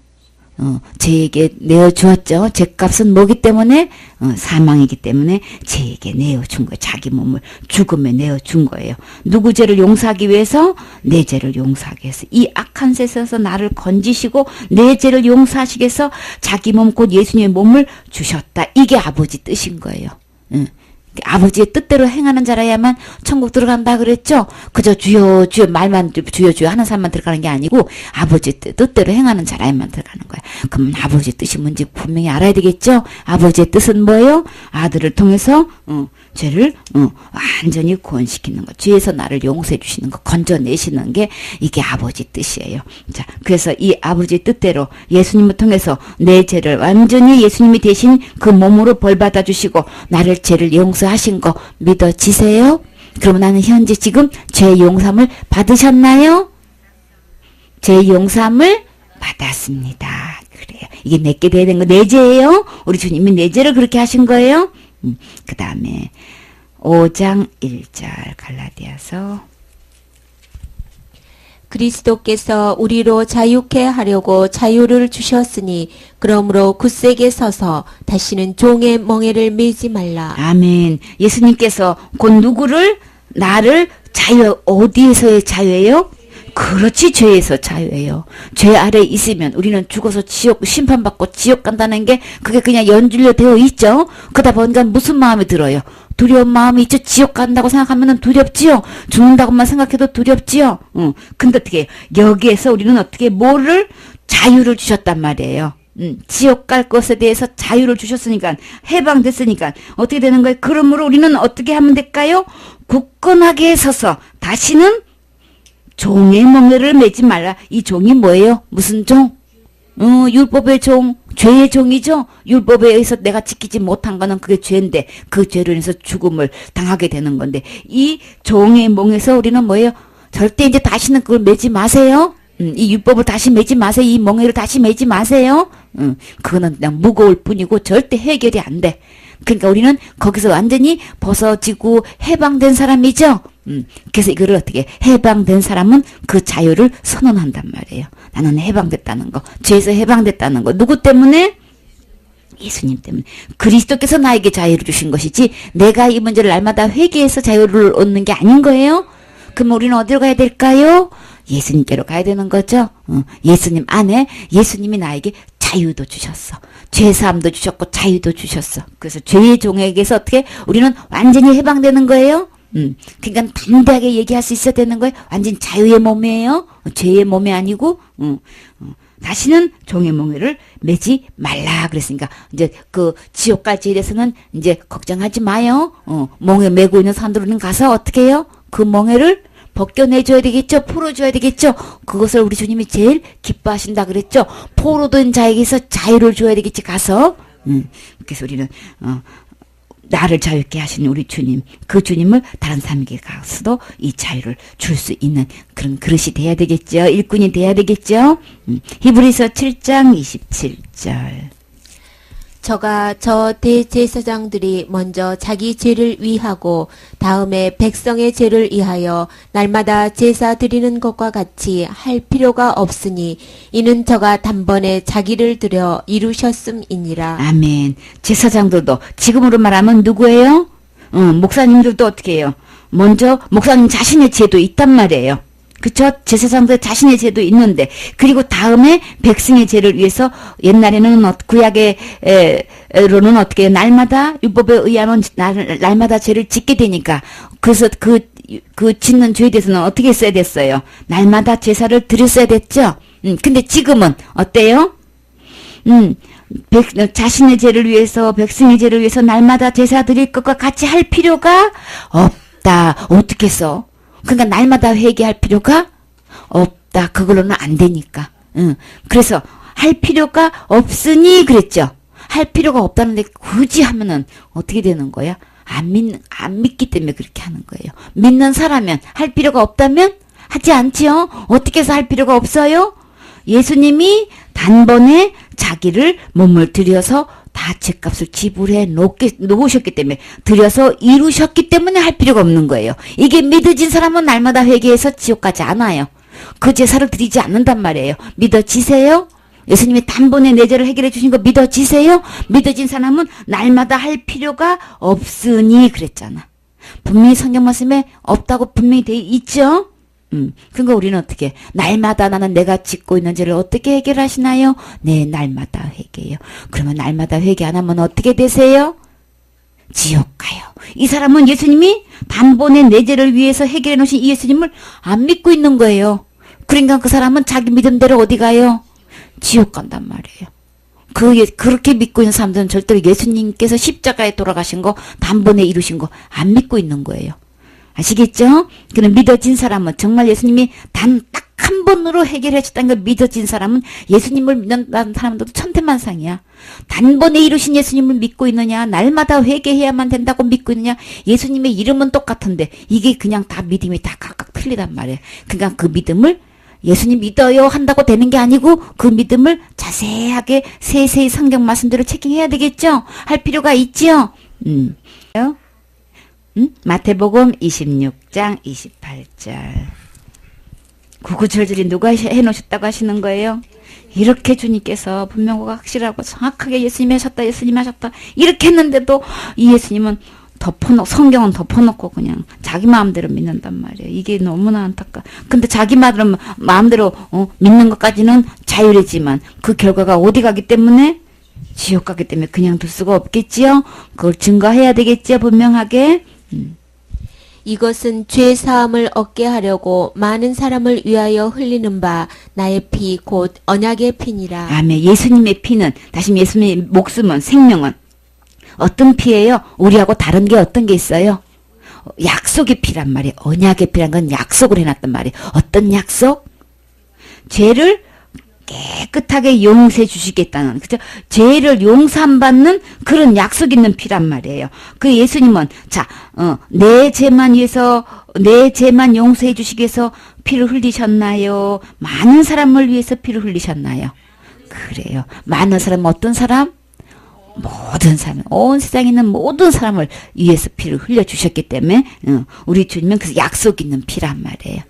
제에게 내어주었죠. 죄값은 뭐기 때문에? 사망이기 때문에 제에게 내어준 거예요. 자기 몸을 죽음에 내어준 거예요. 누구 죄를 용서하기 위해서? 내 죄를 용서하기 위해서. 이 악한 세상에서 나를 건지시고 내 죄를 용서하시기 위해서 자기 몸 곧 예수님의 몸을 주셨다. 이게 아버지 뜻인 거예요. 아버지의 뜻대로 행하는 자라야만 천국 들어간다 그랬죠? 그저 주여 주여 말만 주여 주여 하는 사람만 들어가는 게 아니고 아버지의 뜻대로 행하는 자라야만 들어가는 거야. 그럼 아버지의 뜻이 뭔지 분명히 알아야 되겠죠? 아버지의 뜻은 뭐예요? 아들을 통해서 죄를 완전히 구원시키는 거. 죄에서 나를 용서해 주시는 거. 건져내시는 게 이게 아버지 뜻이에요. 자, 그래서 이 아버지의 뜻대로 예수님을 통해서 내 죄를 완전히 예수님이 대신 그 몸으로 벌받아 주시고 나를 죄를 용서하신 거 믿어지세요? 그러면 나는 현재 지금 죄 용서함을 받으셨나요? 죄 용서함을 받았습니다. 그래요. 이게 내게 돼야 되는 거 내 죄예요? 우리 주님이 내 죄를 그렇게 하신 거예요? 그 다음에 5장 1절 갈라디아서. 그리스도께서 우리로 자유케 하려고 자유를 주셨으니 그러므로 굳세게 서서 다시는 종의 멍에를 매지 말라. 아멘. 예수님께서 곧 누구를? 나를 자유. 어디에서의 자유예요? 그렇지, 죄에서 자유예요. 죄 아래 있으면 우리는 죽어서 지옥 심판받고 지옥 간다는 게 그게 그냥 연줄로 되어 있죠. 그러다 보니까 무슨 마음이 들어요? 두려운 마음이 있죠. 지옥 간다고 생각하면 두렵지요. 죽는다고만 생각해도 두렵지요. 근데 어떻게 해요? 여기에서 우리는 어떻게 뭐를? 자유를 주셨단 말이에요. 지옥 갈 것에 대해서 자유를 주셨으니까 해방됐으니까 어떻게 되는 거예요? 그러므로 우리는 어떻게 하면 될까요? 굳건하게 서서 다시는 종의 멍에를 매지 말라. 이 종이 뭐예요? 무슨 종? 율법의 종, 죄의 종이죠? 율법에 의해서 내가 지키지 못한 거는 그게 죄인데, 그 죄로 인해서 죽음을 당하게 되는 건데, 이 종의 멍에서 우리는 뭐예요? 절대 이제 다시는 그걸 매지 마세요. 이 율법을 다시 매지 마세요. 이 멍에를 다시 매지 마세요. 그거는 그냥 무거울 뿐이고 절대 해결이 안 돼. 그러니까 우리는 거기서 완전히 벗어지고 해방된 사람이죠? 그래서 이거를 어떻게 해방된 사람은 그 자유를 선언한단 말이에요. 나는 해방됐다는 거, 죄에서 해방됐다는 거. 누구 때문에? 예수님 때문에. 그리스도께서 나에게 자유를 주신 것이지 내가 이 문제를 날마다 회개해서 자유를 얻는 게 아닌 거예요. 그럼 우리는 어디로 가야 될까요? 예수님께로 가야 되는 거죠. 예수님 안에 예수님이 나에게 자유도 주셨어. 죄사함도 주셨고 자유도 주셨어. 그래서 죄의 종에게서 어떻게 우리는 완전히 해방되는 거예요. 그러니까 담대하게 얘기할 수 있어야 되는 거예요. 완전 자유의 몸이에요. 죄의 몸이 아니고 다시는 종의 몽에를 매지 말라 그랬으니까 이제 그 지옥까지에 대해서는 이제 걱정하지 마요. 몽에 매고 있는 사람들은 가서 어떻게 해요? 그 몽에를 벗겨내줘야 되겠죠. 풀어줘야 되겠죠. 그것을 우리 주님이 제일 기뻐하신다 그랬죠. 포로된 자에게서 자유를 줘야 되겠지 가서. 그래서 우리는 나를 자유롭게 하시는 우리 주님, 그 주님을 다른 사람에게 가서도 이 자유를 줄 수 있는 그런 그릇이 돼야 되겠죠. 일꾼이 돼야 되겠죠. 히브리서 7장 27절. 저 대제사장들이 먼저 자기 죄를 위하고 다음에 백성의 죄를 위하여 날마다 제사 드리는 것과 같이 할 필요가 없으니 이는 저가 단번에 자기를 들여 이루셨음이니라. 아멘. 제사장들도 지금으로 말하면 누구예요? 목사님들도 어떻게 해요? 먼저 목사님 자신의 죄도 있단 말이에요. 그쵸? 제사장들 자신의 죄도 있는데, 그리고 다음에 백성의 죄를 위해서 옛날에는 구약에로는 어떻게 날마다 율법에 의하면 날마다 죄를 짓게 되니까 그래서 그 짓는 죄에 대해서는 어떻게 써야 됐어요? 날마다 제사를 드렸어야 됐죠? 근데 지금은 어때요? 자신의 죄를 위해서 백성의 죄를 위해서 날마다 제사 드릴 것과 같이 할 필요가 없다. 어떻게 써? 그러니까 날마다 회개할 필요가 없다. 그걸로는 안 되니까. 그래서 할 필요가 없으니 그랬죠. 할 필요가 없다는데 굳이 하면은 어떻게 되는 거야? 안 믿기 때문에 그렇게 하는 거예요. 믿는 사람은 할 필요가 없다면 하지 않지요. 어떻게 해서 할 필요가 없어요? 예수님이 단번에 자기를 몸을 들여서 다 죄값을 지불해 놓으셨기 때문에 들여서 이루셨기 때문에 할 필요가 없는 거예요. 이게 믿어진 사람은 날마다 회개해서 지옥 가지 않아요. 그 제사를 드리지 않는단 말이에요. 믿어지세요? 예수님이 단번에 내 죄를 해결해 주신 거 믿어지세요? 믿어진 사람은 날마다 할 필요가 없으니 그랬잖아. 분명히 성경 말씀에 없다고 분명히 돼 있죠? 그러니까 우리는 어떻게 날마다 나는 내가 짓고 있는 죄를 어떻게 해결하시나요? 네, 날마다 회개해요. 그러면 날마다 회개 안 하면 어떻게 되세요? 지옥 가요. 이 사람은 예수님이 단번에 내 죄를 위해서 해결해 놓으신 이 예수님을 안 믿고 있는 거예요. 그러니까 그 사람은 자기 믿음대로 어디 가요? 지옥 간단 말이에요. 그렇게 믿고 있는 사람들은 절대로 예수님께서 십자가에 돌아가신 거 단번에 이루신 거 안 믿고 있는 거예요. 아시겠죠? 그럼 믿어진 사람은 정말 예수님이 단 딱 한 번으로 해결해 주셨다는 걸 믿어진 사람은 예수님을 믿는다는 사람들도 천태만상이야. 단번에 이루신 예수님을 믿고 있느냐, 날마다 회개해야만 된다고 믿고 있느냐, 예수님의 이름은 똑같은데 이게 그냥 다 믿음이 다 각각 틀리단 말이에요. 그러니까 그 믿음을 예수님 믿어요 한다고 되는 게 아니고 그 믿음을 자세하게 세세히 성경 말씀대로 체킹해야 되겠죠? 할 필요가 있지요? 마태복음 26장 28절. 구구절절히 누가 해놓으셨다고 하시는 거예요? 이렇게 주님께서 분명하고 확실하고 정확하게 예수님이 하셨다 이렇게 했는데도 이 예수님은 성경은 덮어놓고 그냥 자기 마음대로 믿는단 말이에요. 이게 너무나 안타까워. 근데 자기 마음대로 믿는 것까지는 자율이지만 그 결과가 어디 가기 때문에? 지옥 가기 때문에 그냥 둘 수가 없겠지요? 그걸 증거해야 되겠지요? 분명하게. 이것은 죄 사함을 얻게 하려고 많은 사람을 위하여 흘리는 바 나의 피 곧 언약의 피니라. 아멘. 예수님의 피는 다시 예수님의 목숨은 생명은 어떤 피예요? 우리하고 다른 게 어떤 게 있어요? 약속의 피란 말이에요. 언약의 피란 건 약속을 해놨단 말이에요. 어떤 약속? 죄를 깨끗하게 용서해 주시겠다는, 그죠? 죄를 용서받는 그런 약속 있는 피란 말이에요. 그 예수님은, 내 죄만 위해서, 내 죄만 용서해 주시기 위해서 피를 흘리셨나요? 많은 사람을 위해서 피를 흘리셨나요? 그래요. 많은 사람, 어떤 사람? 모든 사람, 온 세상에 있는 모든 사람을 위해서 피를 흘려주셨기 때문에 우리 주님은 그래서 약속 있는 피란 말이에요.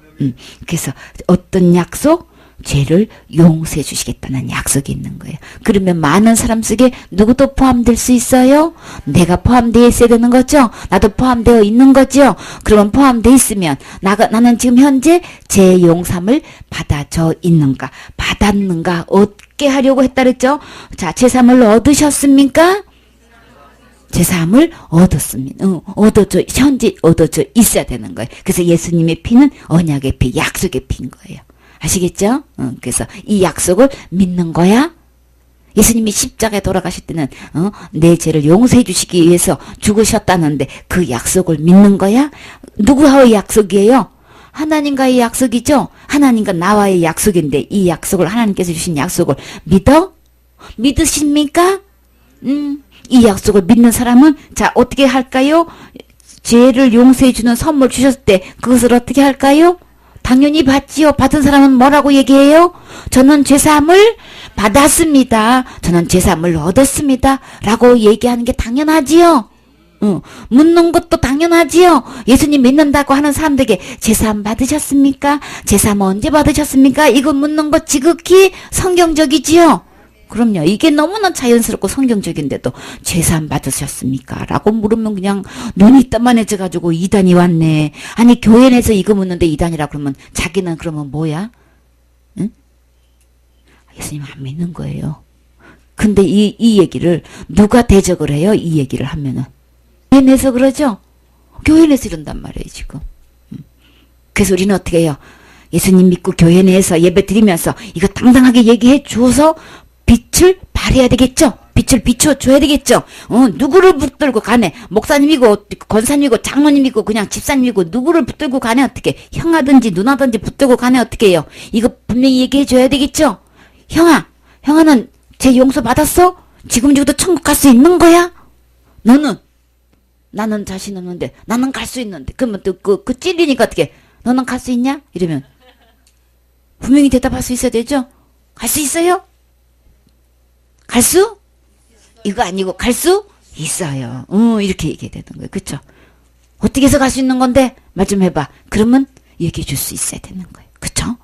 그래서 어떤 약속? 죄를 용서해 주시겠다는 약속이 있는 거예요. 그러면 많은 사람 속에 누구도 포함될 수 있어요? 내가 포함되어 있어야 되는 거죠? 나도 포함되어 있는 거죠? 그러면 포함되어 있으면 나는 지금 현재 죄 용서함을 받아져 있는가? 받았는가? 얻게 하려고 했다 그랬죠? 자, 제사함을 얻으셨습니까? 제사함을 얻었습니다. 현재 얻어져 있어야 되는 거예요. 그래서 예수님의 피는 언약의 피, 약속의 피인 거예요. 아시겠죠? 그래서 이 약속을 믿는 거야. 예수님이 십자가에 돌아가실 때는 내 죄를 용서해 주시기 위해서 죽으셨다는데 그 약속을 믿는 거야? 누구와의 약속이에요? 하나님과의 약속이죠? 하나님과 나와의 약속인데 이 약속을 하나님께서 주신 약속을 믿으십니까? 이 약속을 믿는 사람은 자 어떻게 할까요? 죄를 용서해 주는 선물 주셨을 때 그것을 어떻게 할까요? 당연히 받지요. 받은 사람은 뭐라고 얘기해요? 저는 죄사함을 받았습니다. 저는 죄사함을 얻었습니다. 라고 얘기하는 게 당연하지요. 묻는 것도 당연하지요. 예수님 믿는다고 하는 사람들에게 죄사함 받으셨습니까? 죄사함 언제 받으셨습니까? 이거 묻는 것 지극히 성경적이지요. 그럼요. 이게 너무나 자연스럽고 성경적인데도 죄사함 받으셨습니까? 라고 물으면 그냥 눈이 떠만해져가지고 이단이 왔네. 아니 교회 내에서 이거 묻는데 이단이라 그러면 자기는 그러면 뭐야? 응? 예수님 안 믿는 거예요. 근데 이 얘기를 누가 대적을 해요? 이 얘기를 하면은. 교회 내에서 그러죠? 교회 내에서 이런단 말이에요 지금. 그래서 우리는 어떻게 해요? 예수님 믿고 교회 내에서 예배 드리면서 이거 당당하게 얘기해 주어서 빛을 발해야 되겠죠? 빛을 비춰줘야 되겠죠? 누구를 붙들고 가네? 목사님이고, 권사님이고, 장로님이고, 그냥 집사님이고, 누구를 붙들고 가네? 어떻게? 형아든지 누나든지 붙들고 가네? 어떻게 해요? 이거 분명히 얘기해줘야 되겠죠? 형아는 죄 용서 받았어? 지금 죽어도 천국 갈 수 있는 거야? 너는? 나는 자신 없는데, 나는 갈 수 있는데. 그러면 또 그 찔리니까 어떻게? 너는 갈 수 있냐? 이러면. 분명히 대답할 수 있어야 되죠? 갈 수 있어요? 갈 수? 이거 아니고 갈 수? 있어요. 이렇게 얘기해야 되는 거예요. 그쵸? 어떻게 해서 갈 수 있는 건데? 말 좀 해봐. 그러면 얘기해 줄 수 있어야 되는 거예요. 그쵸?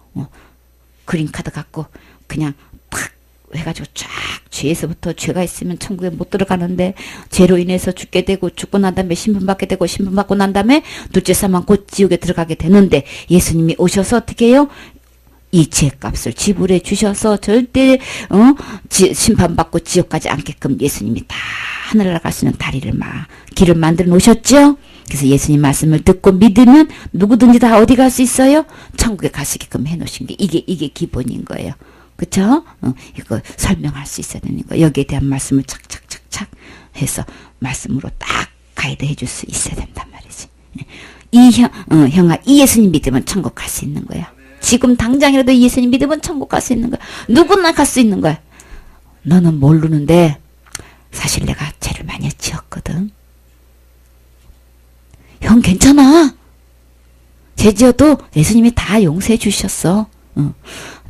그린카드 갖고 그냥 탁 해가지고 쫙 죄에서부터 죄가 있으면 천국에 못 들어가는데 죄로 인해서 죽게 되고 죽고 난 다음에 신분받게 되고 신분받고 난 다음에 둘째 사망 곧 지옥에 들어가게 되는데 예수님이 오셔서 어떻게 해요? 이 죄값을 지불해 주셔서 절대 심판받고 지옥 가지 않게끔 예수님이 다 하늘을 갈 수 있는 길을 만들어 놓으셨죠. 그래서 예수님 말씀을 듣고 믿으면 누구든지 다 어디 갈 수 있어요? 천국에 갈 수 있게끔 해놓으신 게 이게 기본인 거예요. 그쵸? 이거 설명할 수 있어야 되는 거. 여기에 대한 말씀을 착착착착 해서 말씀으로 딱 가이드 해줄 수 있어야 된단 말이지. 형아, 이 예수님 믿으면 천국 갈 수 있는 거야. 지금 당장이라도 예수님 믿으면 천국 갈 수 있는 거야. 누구나 갈 수 있는 거야. 너는 모르는데 사실 내가 죄를 많이 지었거든. 형 괜찮아. 죄 지어도 예수님이 다 용서해 주셨어.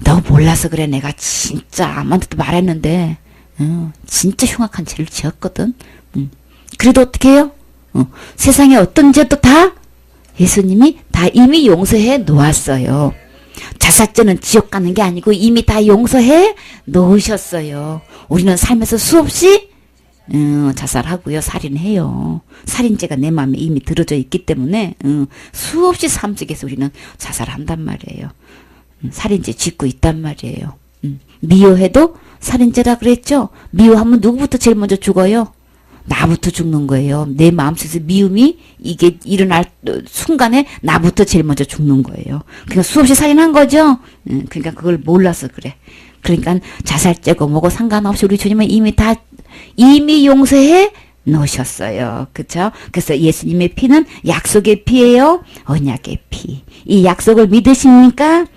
너 몰라서 그래. 내가 진짜 아무한테도 말했는데 진짜 흉악한 죄를 지었거든. 그래도 어떻게 해요? 세상에 어떤 죄도 다 예수님이 다 이미 용서해 놓았어요. 자살죄는 지옥 가는 게 아니고 이미 다 용서해 놓으셨어요. 우리는 삶에서 수없이 자살하고요. 살인해요. 살인죄가 내 마음에 이미 들어져 있기 때문에 수없이 삶 속에서 우리는 자살한단 말이에요. 살인죄 짓고 있단 말이에요. 미워해도 살인죄라 그랬죠. 미워하면 누구부터 제일 먼저 죽어요? 나부터 죽는 거예요. 내 마음속에서 미움이 이게 일어날 순간에 나부터 제일 먼저 죽는 거예요. 그러니까 수없이 살인한 거죠. 그러니까 그걸 몰라서 그래. 그러니까 자살죄고 뭐고 상관없이 우리 주님은 이미 용서해 놓으셨어요. 그쵸? 그래서 예수님의 피는 약속의 피예요. 언약의 피. 이 약속을 믿으십니까?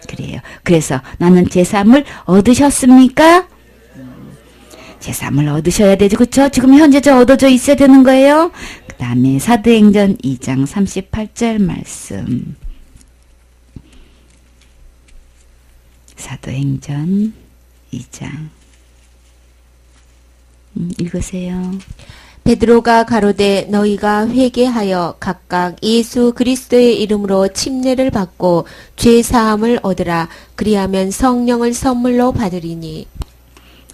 그래요. 그래서 나는 제사함을 얻으셨습니까? 제사함을 얻으셔야 되죠. 그쵸? 지금 현재 얻어져 있어야 되는 거예요. 그 다음에 사도행전 2장 38절 말씀. 사도행전 2장 읽으세요. 베드로가 가로되 너희가 회개하여 각각 예수 그리스도의 이름으로 침례를 받고 죄 사함을 얻으라. 그리하면 성령을 선물로 받으리니.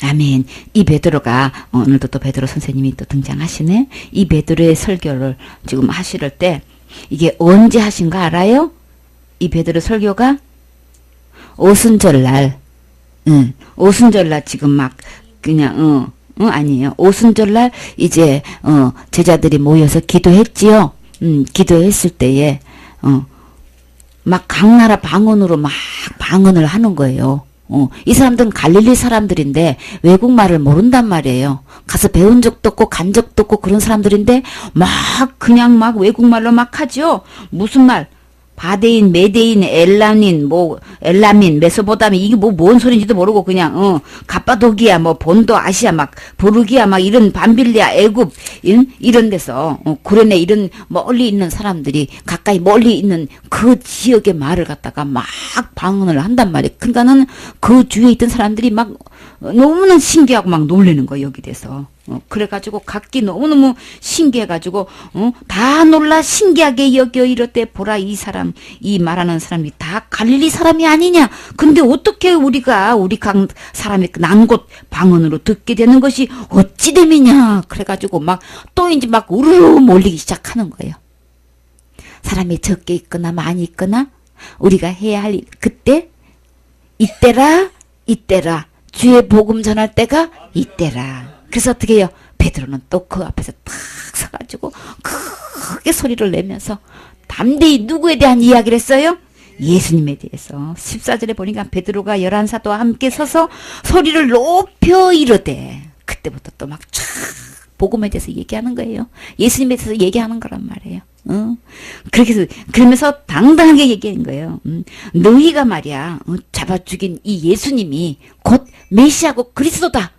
아멘. 이 베드로가 오늘도 또 베드로 선생님이 또 등장하시네. 이 베드로의 설교를 지금 하실 때 이게 언제 하신가 알아요? 이 베드로 설교가 오순절날, 오순절날 지금 막 그냥 아니에요. 오순절날 이제 제자들이 모여서 기도했지요. 기도했을 때에 막 각 나라 방언으로 막 방언을 하는 거예요. 이 사람들은 갈릴리 사람들인데 외국말을 모른단 말이에요. 가서 배운 적도 없고 간 적도 없고 그런 사람들인데 막 그냥 막 외국말로 막 하죠. 무슨 말? 바데인, 메데인, 엘라민, 메소포타미 이게 뭔 소리인지도 모르고 그냥 갑바도기야, 뭐 본도 아시아 막 부르기야 막 이런 밤빌리아, 애굽 이런 데서 구레네 이런 멀리 있는 사람들이 가까이 멀리 있는 그 지역의 말을 갖다가 막 방언을 한단 말이에요. 그러니까는 그 주위에 있던 사람들이 막 너무나 신기하고 막 놀라는 거예요, 여기 돼서. 그래가지고 각기 너무너무 신기해가지고 다 놀라 신기하게 여겨 이렇대. 보라, 이 사람, 이 말하는 사람이 다 갈릴리 사람이 아니냐. 근데 어떻게 우리가 우리 각 사람이 난곳 방언으로 듣게 되는 것이 어찌 됨이냐. 그래가지고 막 또 이제 막 우르르 몰리기 시작하는 거예요. 사람이 적게 있거나 많이 있거나 우리가 해야 할 그때 이때라 주의 복음 전할 때가 이때라. 그래서 어떻게 해요? 베드로는 또 그 앞에서 탁 서가지고 크게 소리를 내면서 담대히 누구에 대한 이야기를 했어요? 예수님에 대해서. 14절에 보니까 베드로가 11사도와 함께 서서 소리를 높여 이르되, 그때부터 또 막 쫙 복음에 대해서 얘기하는 거예요. 예수님에 대해서 얘기하는 거란 말이에요. 그렇게 해서 그러면서 당당하게 얘기한 거예요. 너희가 말이야 잡아 죽인 이 예수님이 곧 메시아고 그리스도다.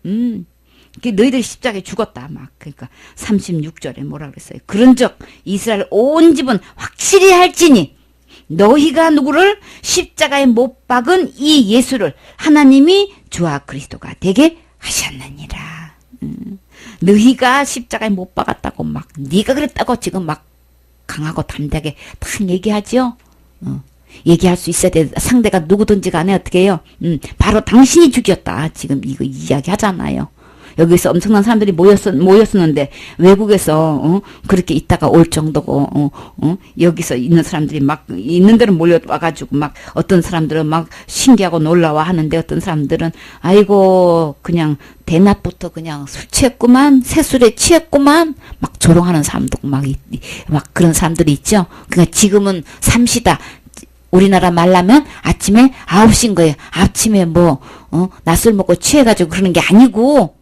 너희들 십자가에 죽었다. 막 그러니까 36절에 뭐라 그랬어요? 그런즉 이스라엘 온 집은 확실히 할지니 너희가 누구를 십자가에 못 박은 이 예수를 하나님이 주와 그리스도가 되게 하셨느니라. 너희가 십자가에 못 박았다고 막 네가 그랬다고 지금 막 강하고 담대하게 딱 얘기하죠. 얘기할 수 있어야 돼. 상대가 누구든지 간에 어떻게 해요? 바로 당신이 죽였다. 지금 이거 이야기 하잖아요. 여기서 엄청난 사람들이 모였었는데 외국에서 그렇게 있다가 올 정도고 여기서 있는 사람들이 막 있는 데로 몰려와가지고 막 어떤 사람들은 막 신기하고 놀라워 하는데 어떤 사람들은 아이고 그냥 대낮부터 그냥 술 취했구만, 새술에 취했구만 막 조롱하는 사람도 막 그런 사람들이 있죠. 그러니까 지금은 삼시다. 우리나라 말라면 아침에 9시인 거예요. 아침에 낮술 먹고 취해가지고 그러는 게 아니고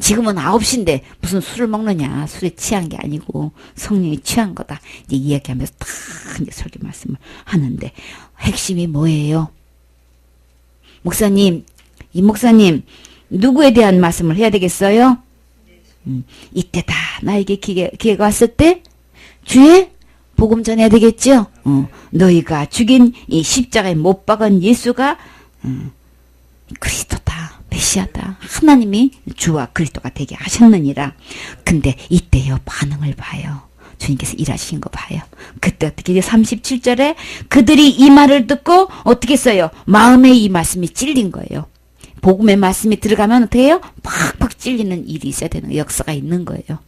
지금은 9시인데 무슨 술을 먹느냐. 술에 취한 게 아니고 성령이 취한 거다. 이제 이야기하면서 딱 이제 설교 말씀을 하는데 핵심이 뭐예요? 목사님, 이 목사님 누구에 대한 말씀을 해야 되겠어요? 이때다. 나에게 기회가 왔을 때 주의 복음 전해야 되겠죠? 너희가 죽인 이 십자가에 못 박은 예수가 그리스도다. 메시아다. 하나님이 주와 그리스도가 되게 하셨느니라. 근데 이때요 반응을 봐요. 주님께서 일하신 거 봐요. 그때 어떻게 37절에 그들이 이 말을 듣고 어떻게 써요? 마음에 이 말씀이 찔린 거예요. 복음의 말씀이 들어가면 어떻게 해요? 팍팍 찔리는 일이 있어야 되는 역사가 있는 거예요.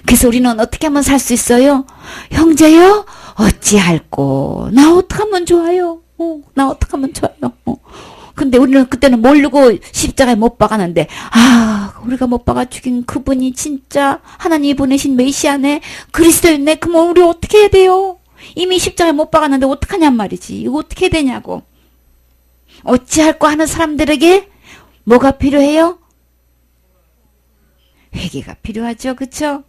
그래서 우리는 어떻게 하면 살 수 있어요? 형제요? 어찌할꼬? 나 어떡하면 좋아요? 나 어떡하면 좋아요? 근데 우리는 그때는 모르고 십자가에 못 박았는데 우리가 못 박아 죽인 그분이 진짜 하나님이 보내신 메시아네, 그리스도였네. 그럼 우리 어떻게 해야 돼요? 이미 십자가에 못 박았는데 어떡하냔 말이지. 이거 어떻게 해야 되냐고. 어찌할꼬 하는 사람들에게 뭐가 필요해요? 회개가 필요하죠. 그쵸?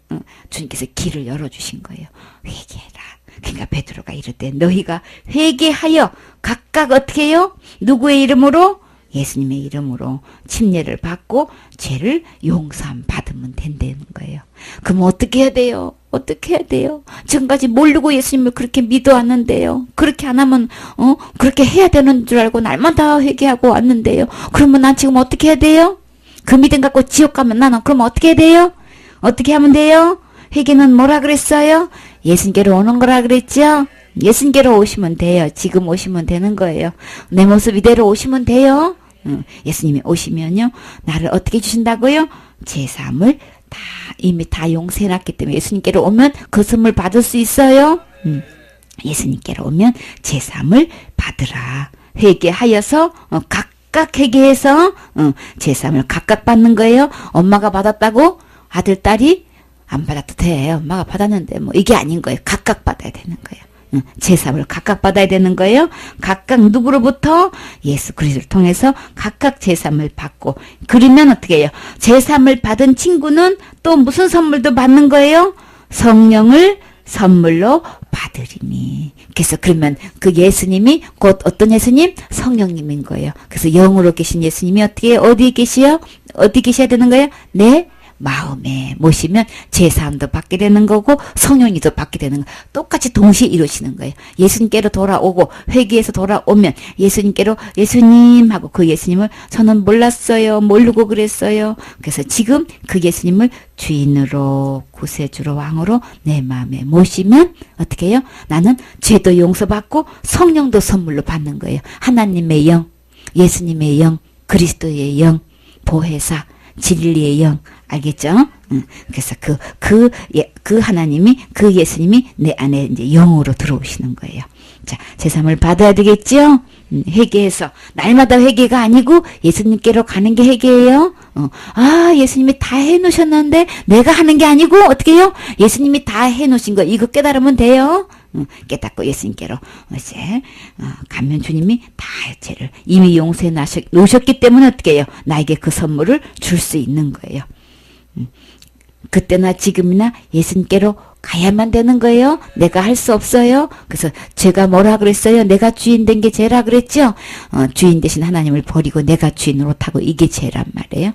주님께서 길을 열어주신 거예요. 회개해라. 그러니까 베드로가 이럴 때 너희가 회개하여 각각 어떻게 해요? 누구의 이름으로? 예수님의 이름으로 침례를 받고 죄를 용서함 받으면 된다는 거예요. 그럼 어떻게 해야 돼요? 어떻게 해야 돼요? 지금까지 모르고 예수님을 그렇게 믿어왔는데요. 그렇게 안 하면 그렇게 해야 되는 줄 알고 날마다 회개하고 왔는데요. 그러면 난 지금 어떻게 해야 돼요? 그 믿음 갖고 지옥 가면 나는 그럼 어떻게 해야 돼요? 어떻게 하면 돼요? 회개는 뭐라 그랬어요? 예수님께로 오는 거라 그랬죠? 예수님께로 오시면 돼요. 지금 오시면 되는 거예요. 내 모습 이대로 오시면 돼요. 예수님이 오시면요. 나를 어떻게 주신다고요? 제3을 다 이미 다 용서해놨기 때문에 예수님께로 오면 그 선물 받을 수 있어요. 예수님께로 오면 제3을 받으라. 회개하여서 각각 회개해서 제3을 각각 받는 거예요. 엄마가 받았다고 아들, 딸이 안 받아도 돼. 엄마가 받았는데 뭐 이게 아닌 거예요. 각각 받아야 되는 거예요. 제3을 각각 받아야 되는 거예요. 각각 누구로부터? 예수 그리스도를 통해서 각각 제3을 받고 그러면 어떻게 해요? 제3을 받은 친구는 또 무슨 선물도 받는 거예요? 성령을 선물로 받으리니. 그래서 그러면 그 예수님이 곧 어떤 예수님? 성령님인 거예요. 그래서 영으로 계신 예수님이 어떻게 어디에 계시요? 어디 계셔야 되는 거예요? 내 마음에 모시면 제3도 받게 되는 거고 성령님도 받게 되는 거 똑같이 동시에 이루시는 거예요. 예수님께로 돌아오고 회개해서 돌아오면 예수님께로 예수님 하고 그 예수님을 저는 몰랐어요. 모르고 그랬어요. 그래서 지금 그 예수님을 주인으로 구세주로 왕으로 내 마음에 모시면 어떻게 해요? 나는 죄도 용서받고 성령도 선물로 받는 거예요. 하나님의 영, 예수님의 영, 그리스도의 영, 보혜사, 진리의 영, 알겠죠? 그래서 그 하나님이, 그 예수님이 내 안에 이제 영으로 들어오시는 거예요. 자, 제3을 받아야 되겠죠? 회개해서. 날마다 회개가 아니고 예수님께로 가는 게 회개예요. 예수님이 다 해놓으셨는데 내가 하는 게 아니고 어떻게 해요? 예수님이 다 해놓으신 거 이거 깨달으면 돼요. 깨닫고 예수님께로 이제 가면 주님이 다 죄를 이미 용서해 놓으셨기 때문에 어떻게 해요? 나에게 그 선물을 줄 수 있는 거예요. 그때나 지금이나 예수님께로 가야만 되는 거예요. 내가 할 수 없어요. 그래서 제가 뭐라 그랬어요? 내가 주인 된 게 죄라 그랬죠? 주인 대신 하나님을 버리고 내가 주인으로 타고 이게 죄란 말이에요.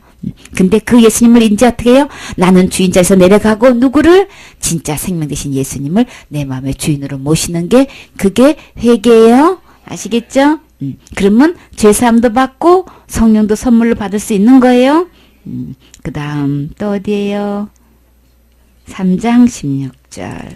근데 그 예수님을 이제 어떻게 해요? 나는 주인자에서 내려가고 누구를? 진짜 생명 되신 예수님을 내 마음의 주인으로 모시는 게 그게 회개예요. 아시겠죠? 그러면 죄사함도 받고 성령도 선물로 받을 수 있는 거예요. 그 다음 또 어디에요? 3장 16절.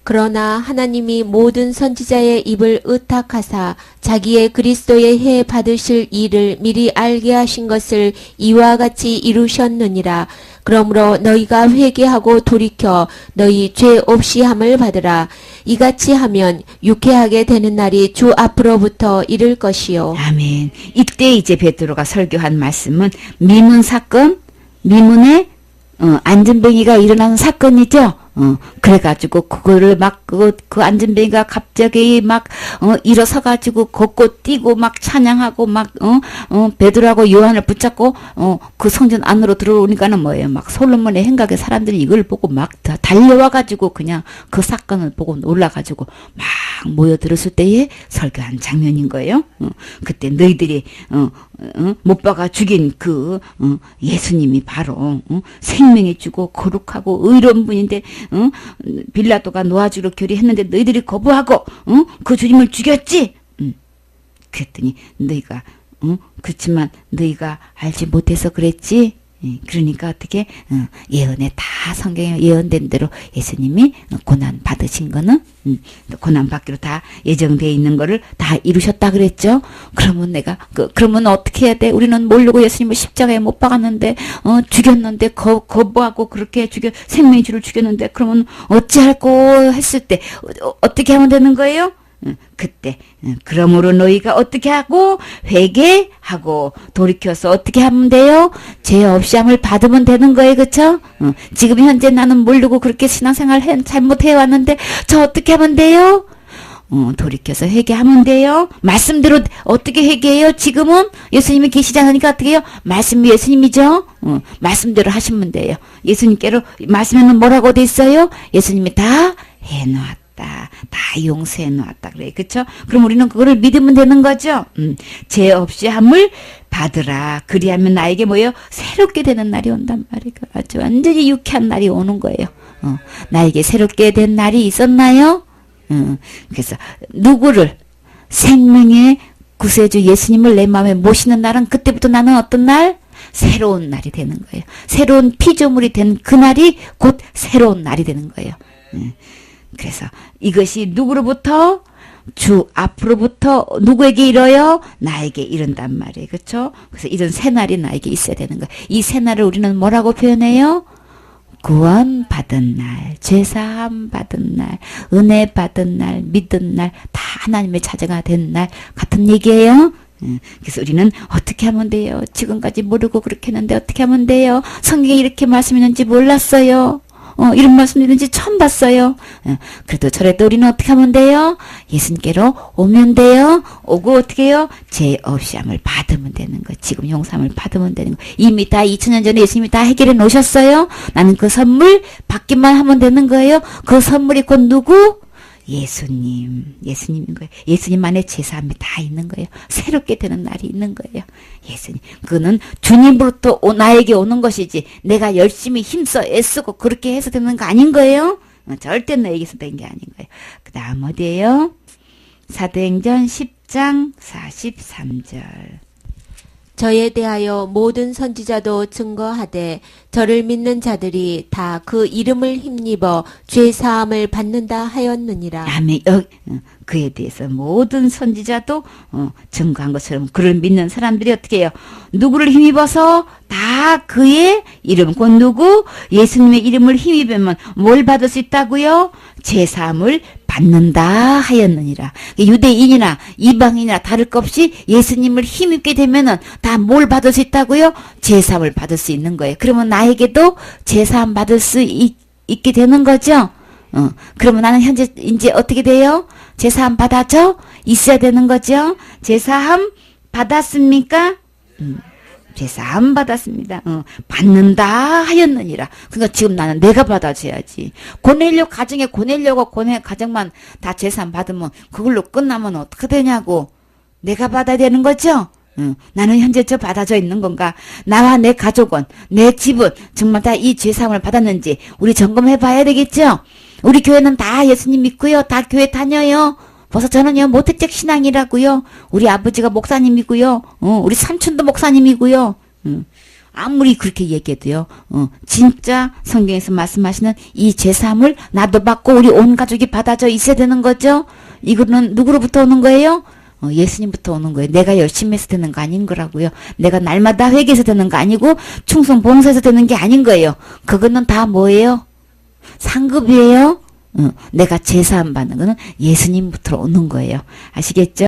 그러나 하나님이 모든 선지자의 입을 의탁하사 자기의 그리스도의 해 받으실 일을 미리 알게 하신 것을 이와 같이 이루셨느니라. 그러므로 너희가 회개하고 돌이켜 너희 죄 없이 함을 받으라. 이같이 하면 유쾌하게 되는 날이 주 앞으로부터 이를 것이요. 아멘. 이때 이제 베드로가 설교한 말씀은 미문 사건, 미문의 안전뱅이가 일어나는 사건이죠. 그래가지고, 그거를 막, 그 안전뱅이가 갑자기 막, 일어서가지고, 걷고 뛰고, 막 찬양하고, 막, 베드로하고 요한을 붙잡고, 그 성전 안으로 들어오니까는 뭐예요? 막 솔로몬의 행각에 사람들이 이걸 보고 막 다 달려와가지고, 그냥 그 사건을 보고 놀라가지고, 막 모여들었을 때에 설교한 장면인 거예요. 그때 너희들이, 못 박아 죽인 그, 예수님이 바로, 생명이 주고, 거룩하고, 의로운 분인데, 빌라도가 놓아주기로 결의했는데 너희들이 거부하고 그 주님을 죽였지. 그랬더니 너희가 그렇지만 너희가 알지 못해서 그랬지. 그러니까 어떻게 예언에 다 성경에 예언된 대로 예수님이 고난 받으신 거는 고난 받기로 다 예정되어 있는 거를 다 이루셨다 그랬죠. 그러면 내가 그러면 어떻게 해야 돼? 우리는 모르고 예수님을 십자가에 못 박았는데 죽였는데 거부하고 그렇게 생명의 주를 죽였는데 그러면 어찌할꼬 했을 때 어떻게 하면 되는 거예요? 그때 그러므로 너희가 어떻게 하고 회개하고 돌이켜서 어떻게 하면 돼요? 죄 없이 함을 받으면 되는 거예요. 그쵸? 지금 현재 나는 모르고 그렇게 신앙생활 잘못해 왔는데 저 어떻게 하면 돼요? 돌이켜서 회개하면 돼요. 말씀대로 어떻게 회개해요? 지금은 예수님이 계시지 않으니까 어떻게 해요? 말씀이 예수님이죠. 말씀대로 하시면 돼요. 예수님께로 말씀에는 뭐라고 돼 있어요? 예수님이 다 해놓았다. 다 용서해 놓았다 그래. 그쵸? 그럼 우리는 그거를 믿으면 되는 거죠. 죄 없이 함을 받으라. 그리하면 나에게 뭐예요? 새롭게 되는 날이 온단 말이에요. 아주 완전히 유쾌한 날이 오는 거예요. 나에게 새롭게 된 날이 있었나요? 그래서 누구를 생명의 구세주 예수님을 내 마음에 모시는 날은 그때부터 나는 어떤 날? 새로운 날이 되는 거예요. 새로운 피조물이 된 그날이 곧 새로운 날이 되는 거예요. 그래서 이것이 누구로부터? 주 앞으로부터 누구에게 이뤄요? 나에게 이른단 말이에요. 그렇죠? 그래서 이런 새 날이 나에게 있어야 되는 거예요. 이 새 날을 우리는 뭐라고 표현해요? 구원 받은 날, 죄사함 받은 날, 은혜 받은 날, 믿은 날, 다 하나님의 자녀가 된 날 같은 얘기예요. 그래서 우리는 어떻게 하면 돼요? 지금까지 모르고 그렇게 했는데 어떻게 하면 돼요? 성경에 이렇게 말씀있는지 몰랐어요. 이런 말씀 있는지 처음 봤어요. 그래도 저래도 우리는 어떻게 하면 돼요? 예수님께로 오면 돼요. 오고 어떻게 해요? 죄 없이 함을 받으면 되는 거예요. 지금 용서함을 받으면 되는 거예요. 이미 다 2000년 전에 예수님이 다 해결해 놓으셨어요. 나는 그 선물 받기만 하면 되는 거예요. 그 선물이 곧 누구? 예수님인 거예요. 예수님 안에 제사함이 다 있는 거예요. 새롭게 되는 날이 있는 거예요. 예수님. 그거는 주님으로부터 나에게 오는 것이지 내가 열심히 힘써 애쓰고 그렇게 해서 되는 거 아닌 거예요. 절대 나에게서 된 게 아닌 거예요. 그 다음 어디예요? 사도행전 10장 43절. 저에 대하여 모든 선지자도 증거하되 저를 믿는 자들이 다 그 이름을 힘입어 죄 사함을 받는다 하였느니라. 아멘. 그에 대해서 모든 선지자도 증거한 것처럼 그를 믿는 사람들이 어떻게 해요? 누구를 힘입어서 다 그의 이름, 곧 누구? 예수님의 이름을 힘입으면 뭘 받을 수 있다고요? 죄 사함을 받는다 하였느니라. 유대인이나 이방인이나 다를 것 없이 예수님을 힘입게 되면은 다 뭘 받을 수 있다고요? 죄 사함을 받을 수 있는 거예요. 그러면 나에게도 죄 사함 받을 수 있게 되는 거죠. 그러면 나는 현재 이제 어떻게 돼요? 죄 사함 받아져 있어야 되는 거죠. 죄 사함 받았습니까? 죄 사함 받았습니다. 받는다 하였느니라. 그러니까 지금 나는 내가 받아줘야지. 고넬료 가정에 고넬료가 고넬 가정만 다 죄 사함 받으면 그걸로 끝나면 어떻게 되냐고. 내가 받아야 되는 거죠. 나는 현재 저 받아져 있는 건가? 나와 내 가족은, 내 집은 정말 다 이 죄사함을 받았는지 우리 점검해 봐야 되겠죠? 우리 교회는 다 예수님 믿고요. 다 교회 다녀요. 벌써 저는요, 모택적 신앙이라고요. 우리 아버지가 목사님이고요. 우리 삼촌도 목사님이고요. 아무리 그렇게 얘기해도요. 진짜 성경에서 말씀하시는 이 죄사함을 나도 받고 우리 온 가족이 받아져 있어야 되는 거죠? 이거는 누구로부터 오는 거예요? 예수님부터 오는 거예요. 내가 열심히 해서 되는 거 아닌 거라고요. 내가 날마다 회개해서 되는 거 아니고 충성 봉사해서 되는 게 아닌 거예요. 그거는 다 뭐예요? 상급이에요. 내가 제사함 받는 거는 예수님부터 오는 거예요. 아시겠죠?